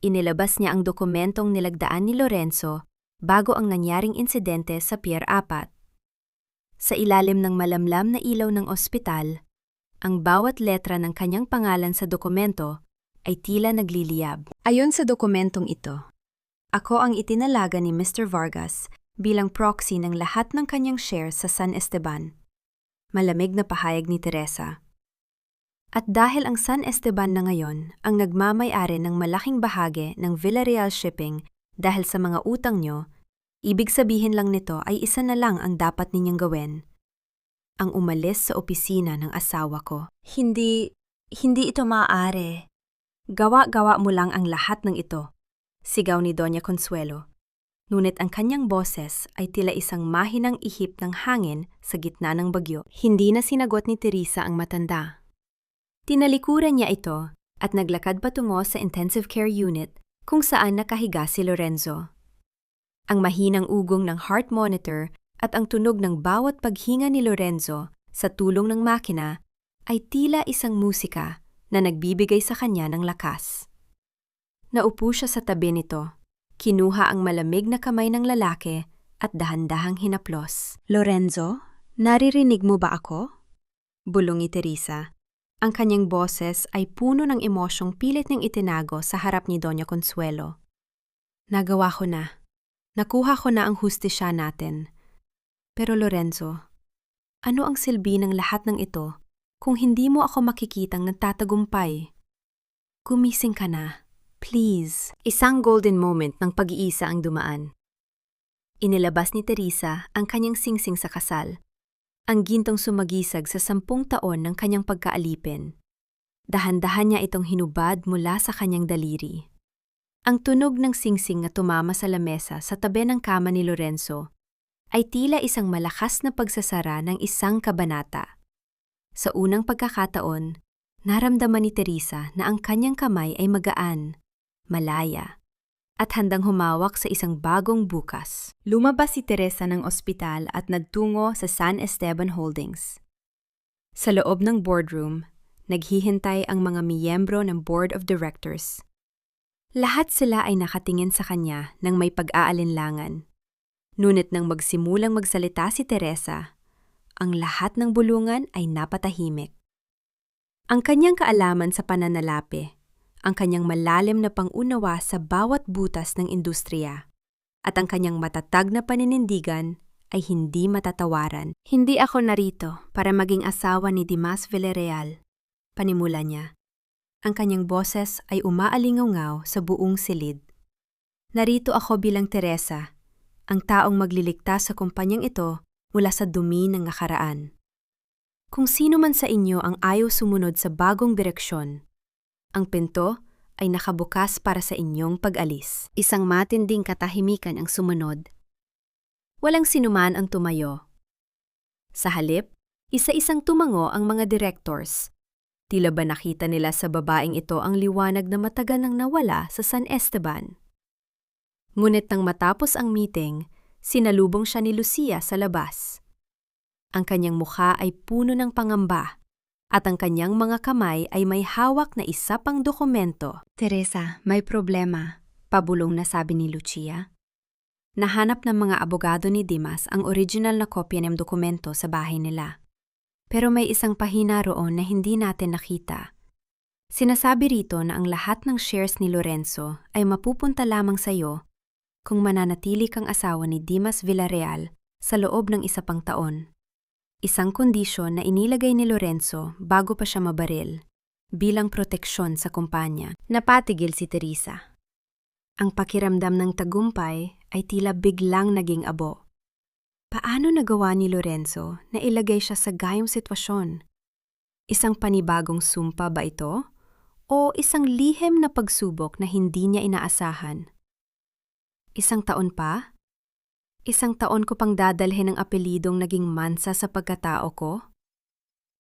Inilabas niya ang dokumentong nilagdaan ni Lorenzo bago ang nangyaring insidente sa Pier 4. Sa ilalim ng malamlam na ilaw ng ospital, ang bawat letra ng kanyang pangalan sa dokumento ay tila nagliliyab. Ayon sa dokumentong ito, ako ang itinalaga ni Mr. Vargas bilang proxy ng lahat ng kanyang shares sa San Esteban. Malamig na pahayag ni Teresa. At dahil ang San Esteban na ngayon ang nagmamay-ari ng malaking bahagi ng Villarreal Shipping dahil sa mga utang nyo, ibig sabihin lang nito ay isa na lang ang dapat ninyong gawin. Ang umalis sa opisina ng asawa ko. Hindi ito maaari. Gawa-gawa mo lang ang lahat ng ito, sigaw ni Doña Consuelo. Ngunit ang kanyang boses ay tila isang mahinang ihip ng hangin sa gitna ng bagyo. Hindi na sinagot ni Teresa ang matanda. Tinalikuran niya ito at naglakad patungo sa intensive care unit kung saan nakahiga si Lorenzo. Ang mahinang ugong ng heart monitor at ang tunog ng bawat paghinga ni Lorenzo sa tulong ng makina ay tila isang musika na nagbibigay sa kanya ng lakas. Naupo siya sa tabi nito, kinuha ang malamig na kamay ng lalaki at dahan-dahang hinaplos. Lorenzo, naririnig mo ba ako? Bulong ni Teresa. Ang kanyang boses ay puno ng emosyong pilit niyang itinago sa harap ni Doña Consuelo. Nagawa ko na. Nakuha ko na ang hustisya natin. Pero Lorenzo, ano ang silbi ng lahat ng ito kung hindi mo ako makikitang nagtatagumpay? Gumising ka na. Please. Isang golden moment ng pag-iisa ang dumaan. Inilabas ni Teresa ang kanyang singsing sa kasal. Ang gintong sumagisag sa 10 taon ng kanyang pagkaalipin. Dahan-dahan niya itong hinubad mula sa kanyang daliri. Ang tunog ng singsing na tumama sa lamesa sa tabi ng kama ni Lorenzo ay tila isang malakas na pagsasara ng isang kabanata. Sa unang pagkakataon, naramdaman ni Teresa na ang kanyang kamay ay magaan, malaya, at handang humawak sa isang bagong bukas. Lumabas si Teresa ng ospital at nagtungo sa San Esteban Holdings. Sa loob ng boardroom, naghihintay ang mga miyembro ng Board of Directors. Lahat sila ay nakatingin sa kanya ng may pag-aalinlangan. Ngunit nang magsimulang magsalita si Teresa, ang lahat ng bulungan ay napatahimik. Ang kanyang kaalaman sa pananalapi, ang kanyang malalim na pangunawa sa bawat butas ng industriya, at ang kanyang matatag na paninindigan ay hindi matatawaran. Hindi ako narito para maging asawa ni Dimas Villarreal, panimula niya. Ang kanyang boses ay umaalingaw sa buong silid. Narito ako bilang Teresa, ang taong magliligtas sa kumpanyang ito mula sa dumi ng nakaraan. Kung sino man sa inyo ang ayaw sumunod sa bagong direksyon, ang pinto ay nakabukas para sa inyong pag-alis. Isang matinding katahimikan ang sumunod. Walang sinuman ang tumayo. Sa halip, isa-isang tumango ang mga directors. Tila ba nakita nila sa babaeng ito ang liwanag na matagal nang nawala sa San Esteban. Ngunit nang matapos ang meeting, sinalubong siya ni Lucia sa labas. Ang kanyang mukha ay puno ng pangamba at ang kanyang mga kamay ay may hawak na isa pang dokumento. Teresa, may problema, pabulong na sabi ni Lucia. Nahanap ng mga abogado ni Dimas ang original na kopya ng dokumento sa bahay nila. Pero may isang pahina roon na hindi natin nakita. Sinasabi rito na ang lahat ng shares ni Lorenzo ay mapupunta lamang sa iyo kung mananatili kang asawa ni Dimas Villarreal sa loob ng 1 pang taon. Isang kondisyon na inilagay ni Lorenzo bago pa siya mabaril, bilang proteksyon sa kumpanya. Napatigil si Teresa. Ang pakiramdam ng tagumpay ay tila biglang naging abo. Paano nagawa ni Lorenzo na ilagay siya sa gayong sitwasyon? Isang panibagong sumpa ba ito? O isang lihim na pagsubok na hindi niya inaasahan? 1 taon pa? 1 taon ko pang dadalhin ng apelidong naging mansa sa pagkatao ko?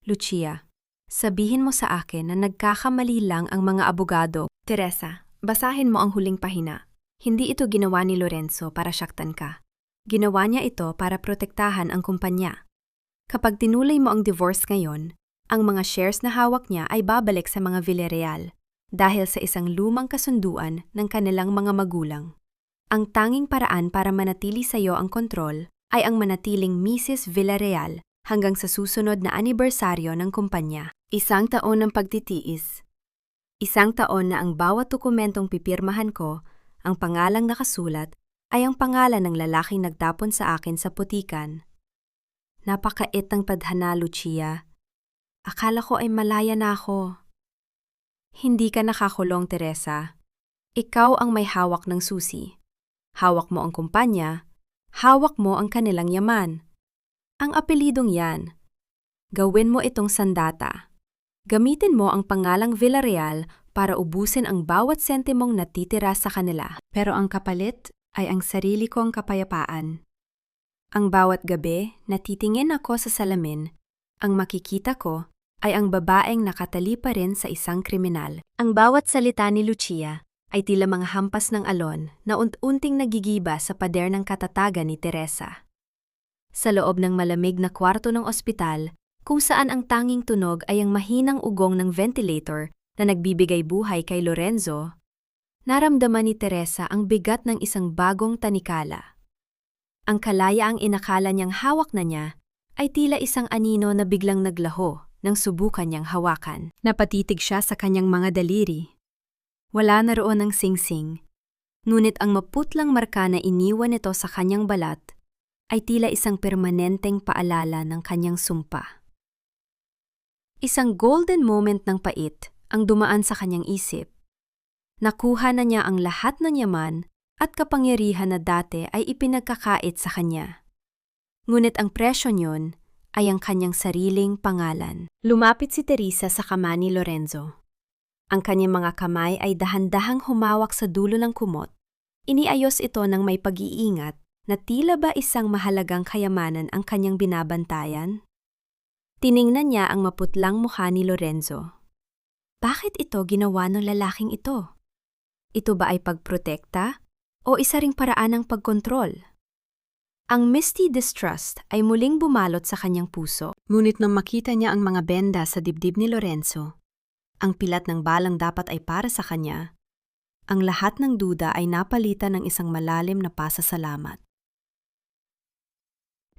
Lucia, sabihin mo sa akin na nagkakamali lang ang mga abogado. Teresa, basahin mo ang huling pahina. Hindi ito ginawa ni Lorenzo para saktan ka. Ginawa niya ito para protektahan ang kumpanya. Kapag tinulay mo ang divorce ngayon, ang mga shares na hawak niya ay babalik sa mga Villarreal dahil sa isang lumang kasunduan ng kanilang mga magulang. Ang tanging paraan para manatili sa iyo ang kontrol ay ang manatiling Mrs. Villarreal hanggang sa susunod na anibersaryo ng kumpanya. 1 taon ng pagtitiis. 1 taon na ang bawat dokumentong pipirmahan ko, ang pangalang nakasulat, ay ang pangalan ng lalaking nagtapon sa akin sa putikan. Napakait ng tadhana, Lucia. Akala ko ay malaya na ako. Hindi ka nakakulong, Teresa. Ikaw ang may hawak ng susi. Hawak mo ang kumpanya, hawak mo ang kanilang yaman. Ang apelidong yan. Gawin mo itong sandata. Gamitin mo ang pangalang Villarreal para ubusin ang bawat sentimong natitira sa kanila. Pero ang kapalit ay ang sarili kong kapayapaan. Ang bawat gabi, natitingin ako sa salamin. Ang makikita ko ay ang babaeng nakatali pa rin sa isang kriminal. Ang bawat salita ni Lucia ay tila mga hampas ng alon na unti-unting nagigiba sa pader ng katatagan ni Teresa. Sa loob ng malamig na kwarto ng ospital, kung saan ang tanging tunog ay ang mahinang ugong ng ventilator na nagbibigay buhay kay Lorenzo, naramdaman ni Teresa ang bigat ng isang bagong tanikala. Ang kalayaang inakala niyang hawak na niya ay tila isang anino na biglang naglaho nang subukan niyang hawakan. Napatitig siya sa kanyang mga daliri. Wala na roon ang singsing, ngunit ang maputlang marka na iniwan nito sa kanyang balat ay tila isang permanenteng paalala ng kanyang sumpa. Isang golden moment ng pait ang dumaan sa kanyang isip. Nakuha na niya ang lahat ng yaman at kapangyarihan na dati ay ipinagkakait sa kanya. Ngunit ang presyo niyon ay ang kanyang sariling pangalan. Lumapit si Teresa sa kama ni Lorenzo. Ang kanyang mga kamay ay dahan-dahang humawak sa dulo ng kumot. Iniayos ito ng may pag-iingat na tila ba isang mahalagang kayamanan ang kanyang binabantayan. Tiningnan niya ang maputlang mukha ni Lorenzo. Bakit ito ginawa ng lalaking ito? Ito ba ay pagprotekta o isa ring paraan ng pagkontrol? Ang misty distrust ay muling bumalot sa kanyang puso. Ngunit nang makita niya ang mga benda sa dibdib ni Lorenzo, ang pilat ng balang dapat ay para sa kanya, ang lahat ng duda ay napalitan ng isang malalim na pasasalamat.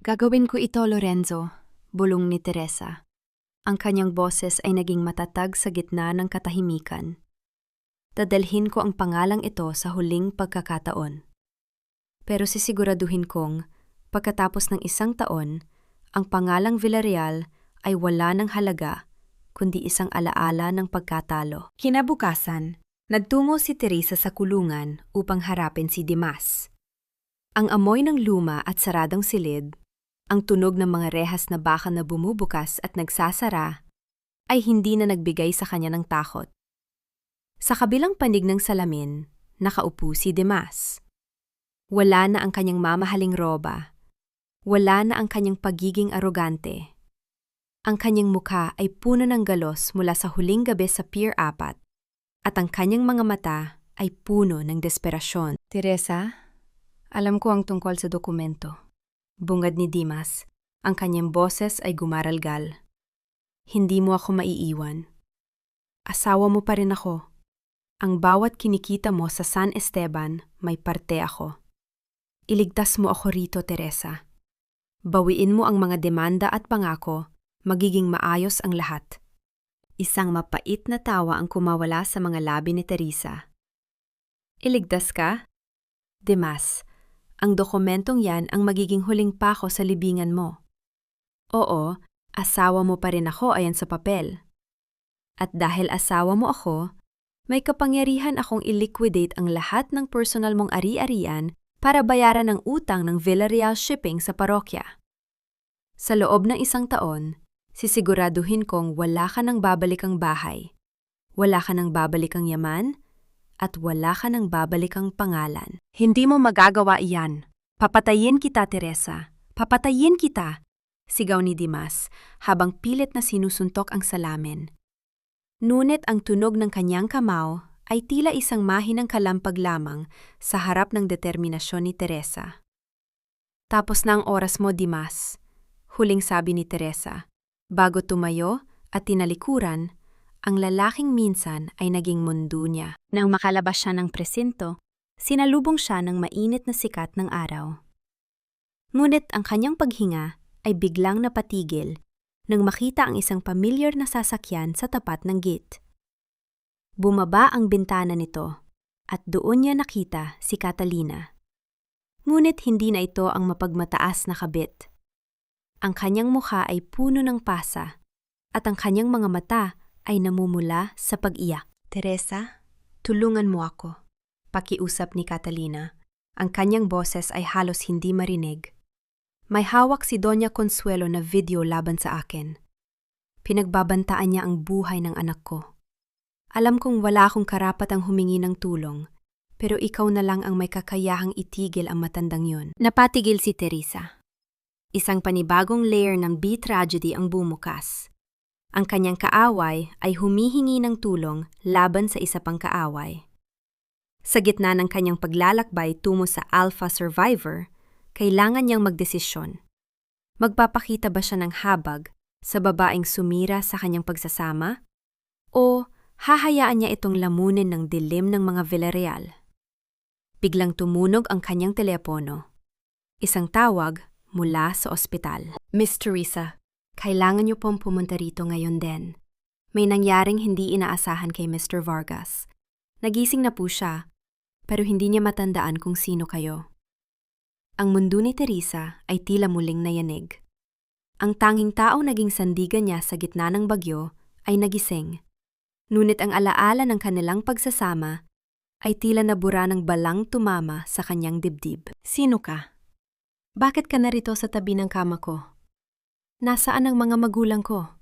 Gagawin ko ito, Lorenzo, bulong ni Teresa. Ang kanyang boses ay naging matatag sa gitna ng katahimikan. Dadalhin ko ang pangalang ito sa huling pagkakataon. Pero sisiguraduhin kong, pagkatapos ng 1 taon, ang pangalang Villarreal ay wala ng halaga, kundi isang alaala ng pagkatalo. Kinabukasan, nagtungo si Teresa sa kulungan upang harapin si Dimas. Ang amoy ng luma at saradong silid, ang tunog ng mga rehas na baka na bumubukas at nagsasara, ay hindi na nagbigay sa kanya ng takot. Sa kabilang panig ng salamin, nakaupo si Dimas. Wala na ang kanyang mamahaling roba. Wala na ang kanyang pagiging arogante. Ang kanyang mukha ay puno ng galos mula sa huling gabi sa Pier 4 at ang kanyang mga mata ay puno ng desperasyon. Teresa, alam ko ang tungkol sa dokumento. Bungad ni Dimas, ang kanyang boses ay gumaralgal. Hindi mo ako maiiwan. Asawa mo pa rin ako. Ang bawat kinikita mo sa San Esteban, may parte ako. Iligtas mo ako rito, Teresa. Bawiin mo ang mga demanda at pangako, magiging maayos ang lahat. Isang mapait na tawa ang kumawala sa mga labi ni Teresa. Iligtas ka? Dimas, ang dokumentong yan ang magiging huling pako sa libingan mo. Oo, asawa mo pa rin ako ayon sa papel. At dahil asawa mo ako, may kapangyarihan akong i-liquidate ang lahat ng personal mong ari-arian para bayaran ang utang ng Villarreal Shipping sa parokya. Sa loob ng 1 taon, sisiguraduhin kong wala ka nang babalikang bahay, wala ka nang babalikang yaman, at wala ka nang babalikang pangalan. Hindi mo magagawa iyan. Papatayin kita, Teresa. Papatayin kita! Sigaw ni Dimas habang pilit na sinusuntok ang salamin. Ngunit ang tunog ng kanyang kamao ay tila isang mahinang kalampag lamang sa harap ng determinasyon ni Teresa. Tapos na ang oras mo, Dimas, huling sabi ni Teresa. Bago tumayo at tinalikuran, ang lalaking minsan ay naging mundo niya. Nang makalabas siya ng presinto, sinalubong siya ng mainit na sikat ng araw. Ngunit ang kanyang paghinga ay biglang napatigil nang makita ang isang pamilyar na sasakyan sa tapat ng gate. Bumaba ang bintana nito at doon niya nakita si Catalina. Ngunit hindi na ito ang mapagmataas na kabit. Ang kanyang mukha ay puno ng pasa at ang kanyang mga mata ay namumula sa pag-iyak. Teresa, tulungan mo ako. Pakiusap ni Catalina. Ang kanyang boses ay halos hindi marinig. May hawak si Doña Consuelo na video laban sa akin. Pinagbabantaan niya ang buhay ng anak ko. Alam kong wala akong karapatang humingi ng tulong, pero ikaw na lang ang may kakayahang itigil ang matandang yun. Napatigil si Teresa. Isang panibagong layer ng B-tragedy ang bumukas. Ang kanyang kaaway ay humihingi ng tulong laban sa isa pang kaaway. Sa gitna ng kanyang paglalakbay tungo sa Alpha Survivor, kailangan niyang magdesisyon. Magpapakita ba siya ng habag sa babaeng sumira sa kanyang pagsasama? O hahayaan niya itong lamunin ng dilim ng mga Villarreal? Biglang tumunog ang kanyang telepono. Isang tawag mula sa ospital. Miss Teresa, kailangan niyo pong pumunta rito ngayon din. May nangyaring hindi inaasahan kay Mr. Vargas. Nagising na po siya, pero hindi niya matandaan kung sino kayo. Ang mundo ni Teresa ay tila muling nayanig. Ang tanging taong naging sandigan niya sa gitna ng bagyo ay nagising. Ngunit ang alaala ng kanilang pagsasama ay tila nabura ng balang tumama sa kanyang dibdib. Sino ka? Bakit ka narito sa tabi ng kama ko? Nasaan ang mga magulang ko?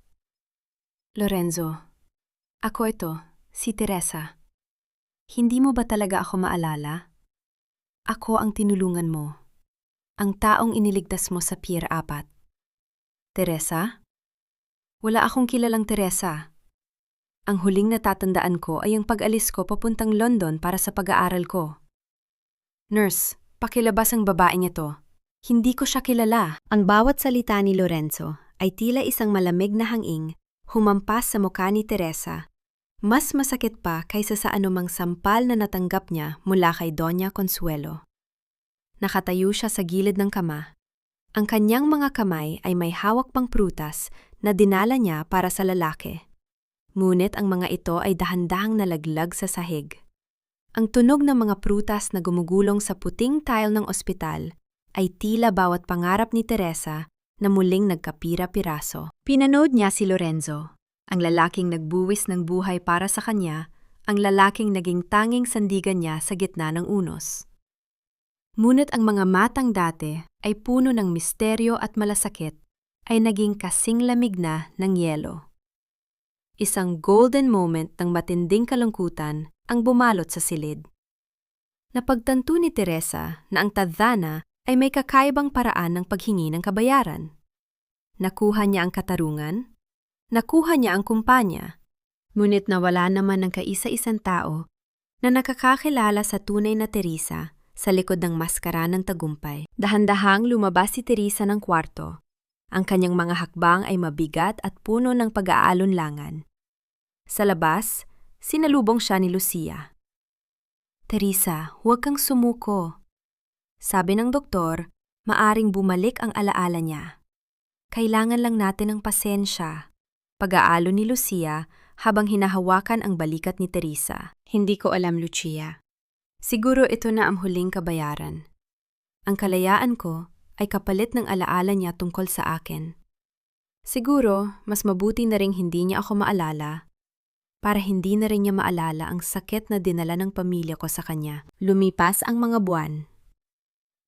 Lorenzo, ako ito, si Teresa. Hindi mo ba talaga ako maalala? Ako ang tinulungan mo. Ang taong iniligtas mo sa Pier 4. Teresa? Wala akong kilalang Teresa. Ang huling natatandaan ko ay ang pag-alis ko papuntang London para sa pag-aaral ko. Nurse, pakilabas ang babaeng ito. Hindi ko siya kilala. Ang bawat salita ni Lorenzo ay tila isang malamig na hanging humampas sa mukha ni Teresa. Mas masakit pa kaysa sa anumang sampal na natanggap niya mula kay Doña Consuelo. Nakatayo siya sa gilid ng kama. Ang kanyang mga kamay ay may hawak pang prutas na dinala niya para sa lalaki. Ngunit ang mga ito ay dahan-dahang nalaglag sa sahig. Ang tunog ng mga prutas na gumugulong sa puting tile ng ospital ay tila bawat pangarap ni Teresa na muling nagkapira-piraso. Pinanood niya si Lorenzo, ang lalaking nagbuwis ng buhay para sa kanya, ang lalaking naging tanging sandigan niya sa gitna ng unos. Ngunit ang mga matang dati ay puno ng misteryo at malasakit ay naging kasing lamig na ng yelo. Isang golden moment ng matinding kalungkutan ang bumalot sa silid. Napagtanto ni Teresa na ang tadhana ay may kakaibang paraan ng paghingi ng kabayaran. Nakuha niya ang katarungan, nakuha niya ang kumpanya, ngunit nawala naman ng kaisa-isang tao na nakakakilala sa tunay na Teresa sa likod ng maskara ng tagumpay. Dahan-dahang lumabas si Teresa ng kwarto. Ang kanyang mga hakbang ay mabigat at puno ng pag-aalunlangan. Sa labas, sinalubong siya ni Lucia. Teresa, huwag kang sumuko. Sabi ng doktor, maaring bumalik ang alaala niya. Kailangan lang natin ng pasensya. Pag-aalo ni Lucia habang hinahawakan ang balikat ni Teresa. Hindi ko alam, Lucia. Siguro ito na ang huling kabayaran. Ang kalayaan ko ay kapalit ng alaala niya tungkol sa akin. Siguro, mas mabuti na ring hindi niya ako maalala para hindi na rin niya maalala ang sakit na dinala ng pamilya ko sa kanya. Lumipas ang mga buwan.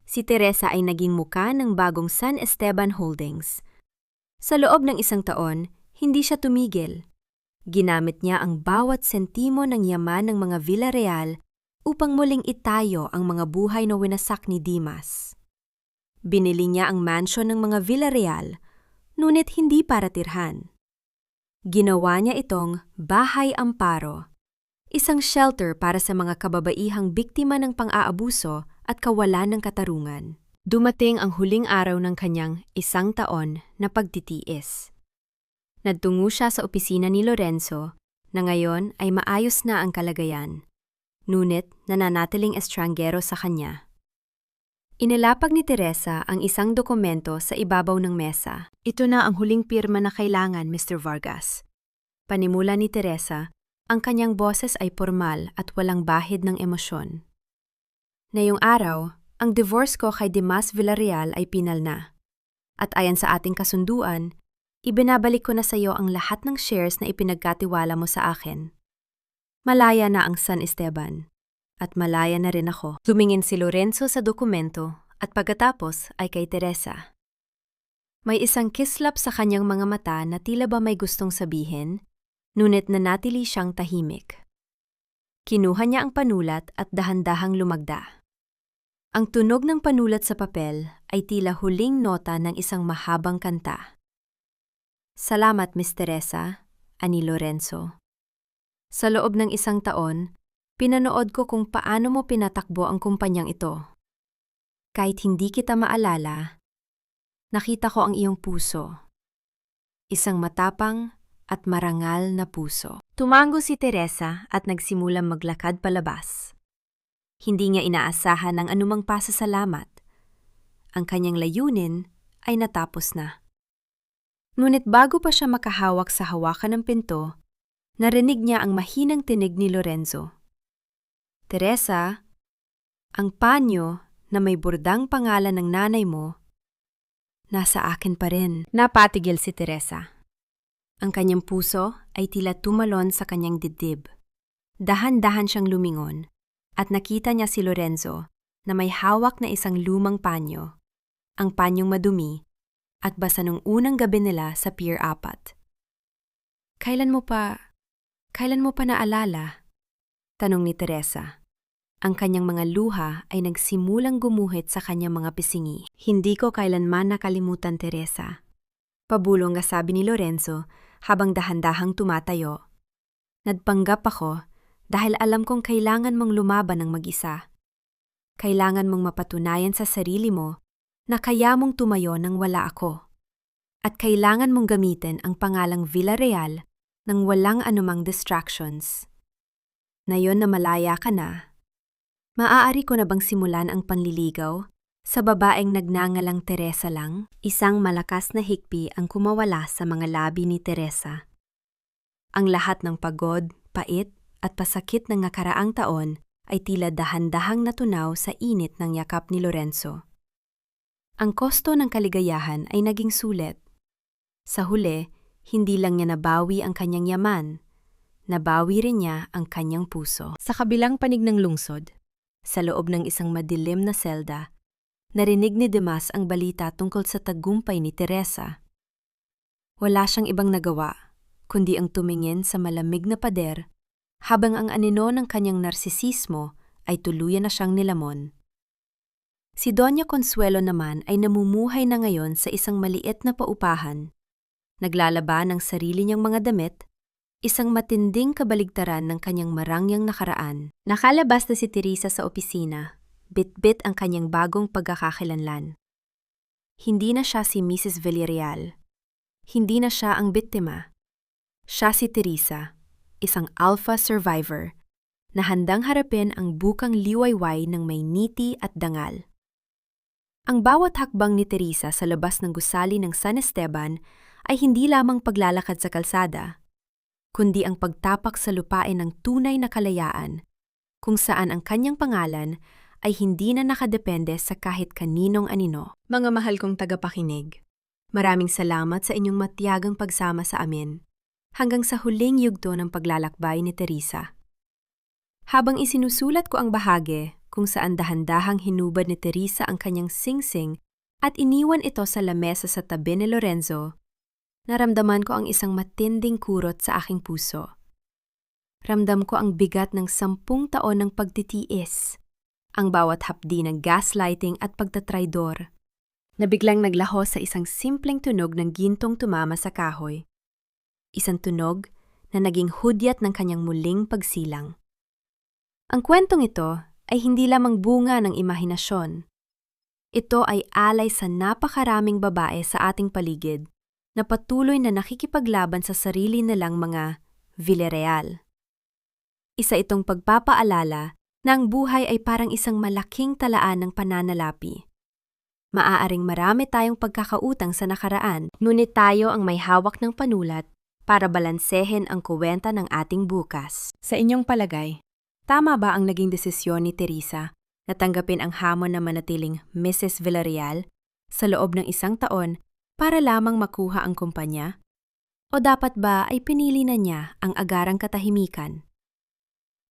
Si Teresa ay naging muka ng bagong San Esteban Holdings. Sa loob ng 1 taon, hindi siya tumigil. Ginamit niya ang bawat sentimo ng yaman ng mga Villarreal upang muling itayo ang mga buhay na winasak ni Dimas. Binili niya ang mansion ng mga Villarreal, ngunit hindi para tirhan. Ginawa niya itong Bahay Amparo, isang shelter para sa mga kababaihang biktima ng pang-aabuso at kawalan ng katarungan. Dumating ang huling araw ng kanyang 1 taon na pagtitiis. Nagtungo siya sa opisina ni Lorenzo na ngayon ay maayos na ang kalagayan, ngunit nananatiling estranggero sa kanya. Inilapag ni Teresa ang isang dokumento sa ibabaw ng mesa. Ito na ang huling pirma na kailangan, Mr. Vargas. Panimula ni Teresa, ang kanyang boses ay formal at walang bahid ng emosyon. Ngayong araw, ang divorce ko kay Dimas Villarreal ay pinal na. At ayon sa ating kasunduan, Ibinabalik ko na sa iyo ang lahat ng shares na ipinagkatiwala mo sa akin. Malaya na ang San Esteban. At malaya na rin ako. Tumingin si Lorenzo sa dokumento at pagkatapos ay kay Teresa. May isang kislap sa kanyang mga mata na tila ba may gustong sabihin, ngunit nanatili siyang tahimik. Kinuha niya ang panulat at dahan-dahang lumagda. Ang tunog ng panulat sa papel ay tila huling nota ng isang mahabang kanta. Salamat, Miss Teresa, ani Lorenzo. Sa loob ng isang taon, pinanood ko kung paano mo pinatakbo ang kumpanyang ito. Kahit hindi kita maalala, nakita ko ang iyong puso. Isang matapang at marangal na puso. Tumango si Teresa at nagsimulang maglakad palabas. Hindi niya inaasahan ang anumang pasasalamat. Ang kanyang layunin ay natapos na. Ngunit bago pa siya makahawak sa hawakan ng pinto, narinig niya ang mahinang tinig ni Lorenzo. Teresa, ang panyo na may burdang pangalan ng nanay mo, nasa akin pa rin. Napatigil si Teresa. Ang kanyang puso ay tila tumalon sa kanyang dibdib. Dahan-dahan siyang lumingon at nakita niya si Lorenzo na may hawak na isang lumang panyo, ang panyong madumi at basa nung unang gabi nila sa Pier 4. Kailan mo pa naalala? Tanong ni Teresa. Ang kanyang mga luha ay nagsimulang gumuhit sa kanyang mga pisingi. Hindi ko kailanman nakalimutan, Teresa. Pabulong nga sabi ni Lorenzo habang dahan-dahang tumatayo. Nagpanggap ako dahil alam kong kailangan mong lumaban ng mag-isa. Kailangan mong mapatunayan sa sarili mo na kaya mong tumayo nang wala ako. At kailangan mong gamitin ang pangalang Villarreal nang walang anumang distractions. Ngayon na malaya ka na, maaari ko na bang simulan ang panliligaw sa babaeng nagngangalang Teresa lang? Isang malakas na hikbi ang kumawala sa mga labi ni Teresa. Ang lahat ng pagod, pait at pasakit ng nakaraang taon ay tila dahan-dahang natunaw sa init ng yakap ni Lorenzo. Ang kosto ng kaligayahan ay naging sulit. Sa huli, hindi lang niya nabawi ang kanyang yaman, nabawi rin niya ang kanyang puso. Sa kabilang panig ng lungsod, sa loob ng isang madilim na selda, narinig ni Dimas ang balita tungkol sa tagumpay ni Teresa. Wala siyang ibang nagawa, kundi ang tumingin sa malamig na pader, habang ang anino ng kanyang narsisismo ay tuluyan na siyang nilamon. Si Doña Consuelo naman ay namumuhay na ngayon sa isang maliit na paupahan. Naglalaba ng sarili niyang mga damit, isang matinding kabaligtaran ng kanyang marangyang nakaraan. Nakalabas na si Teresa sa opisina, bit-bit ang kanyang bagong pagkakakilanlan. Hindi na siya si Mrs. Villarreal. Hindi na siya ang biktima. Siya si Teresa, isang alpha survivor, na handang harapin ang bukang liwayway ng may niti at dangal. Ang bawat hakbang ni Teresa sa labas ng gusali ng San Esteban ay hindi lamang paglalakad sa kalsada, kundi ang pagtapak sa lupain ng tunay na kalayaan, kung saan ang kanyang pangalan ay hindi na nakadepende sa kahit kaninong anino. Mga mahal kong tagapakinig, maraming salamat sa inyong matiyagang pagsama sa amin hanggang sa huling yugto ng paglalakbay ni Teresa. Habang isinusulat ko ang bahagi kung saan dahan-dahang hinubad ni Teresa ang kanyang singsing at iniwan ito sa lamesa sa tabi ni Lorenzo, naramdaman ko ang isang matinding kurot sa aking puso. Ramdam ko ang bigat ng 10 taon ng pagtitiis, ang bawat hapdi ng gaslighting at pagtatraidor, na biglang naglaho sa isang simpleng tunog ng gintong tumama sa kahoy. Isang tunog na naging hudyat ng kanyang muling pagsilang. Ang kwentong ito ay hindi lamang bunga ng imahinasyon. Ito ay alay sa napakaraming babae sa ating paligid na patuloy na nakikipaglaban sa sarili nilang mga Villarreal. Isa itong pagpapaalala na ang buhay ay parang isang malaking talaan ng pananalapi. Maaaring marami tayong pagkakautang sa nakaraan, ngunit tayo ang may hawak ng panulat para balansehin ang kuwenta ng ating bukas. Sa inyong palagay, tama ba ang naging desisyon ni Teresa na tanggapin ang hamon na manatiling Mrs. Villarreal sa loob ng 1 taon para lamang makuha ang kumpanya? O dapat ba ay pinili na niya ang agarang katahimikan?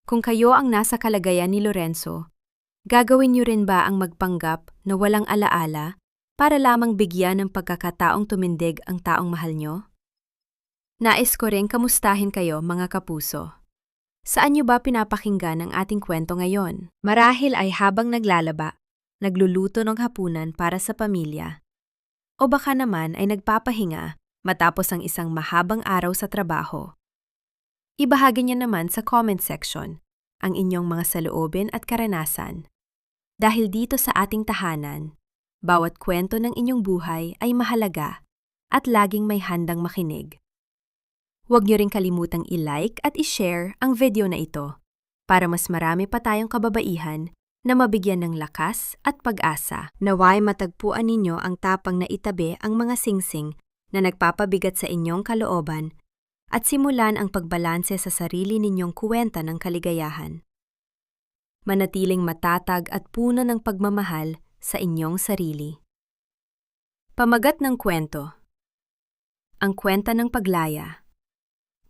Kung kayo ang nasa kalagayan ni Lorenzo, gagawin niyo rin ba ang magpanggap na walang alaala para lamang bigyan ng pagkakataong tumindig ang taong mahal niyo? Nais ko rin kamustahin kayo, mga kapuso. Saan niyo ba pinapakinggan ang ating kwento ngayon? Marahil ay habang naglalaba, nagluluto ng hapunan para sa pamilya. O baka naman ay nagpapahinga matapos ang isang mahabang araw sa trabaho. Ibahagi niyo naman sa comment section ang inyong mga saloobin at karanasan. Dahil dito sa ating tahanan, bawat kwento ng inyong buhay ay mahalaga at laging may handang makinig. Huwag niyo rin kalimutang i-like at i-share ang video na ito para mas marami pa tayong kababaihan na mabigyan ng lakas at pag-asa. Naway matagpuan ninyo ang tapang na itabi ang mga singsing na nagpapabigat sa inyong kalooban at simulan ang pagbalanse sa sarili ninyong kuwenta ng kaligayahan. Manatiling matatag at puno ng pagmamahal sa inyong sarili. Pamagat ng kwento. Ang kwenta ng paglaya.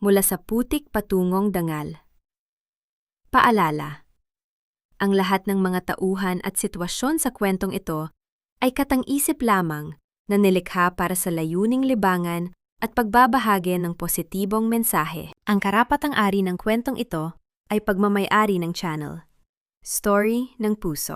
Mula sa putik patungong dangal. Paalala. Ang lahat ng mga tauhan at sitwasyon sa kwentong ito ay katang-isip lamang na nilikha para sa layuning libangan at pagbabahagi ng positibong mensahe. Ang karapatang-ari ng kwentong ito ay pagmamay-ari ng channel. Story ng Puso.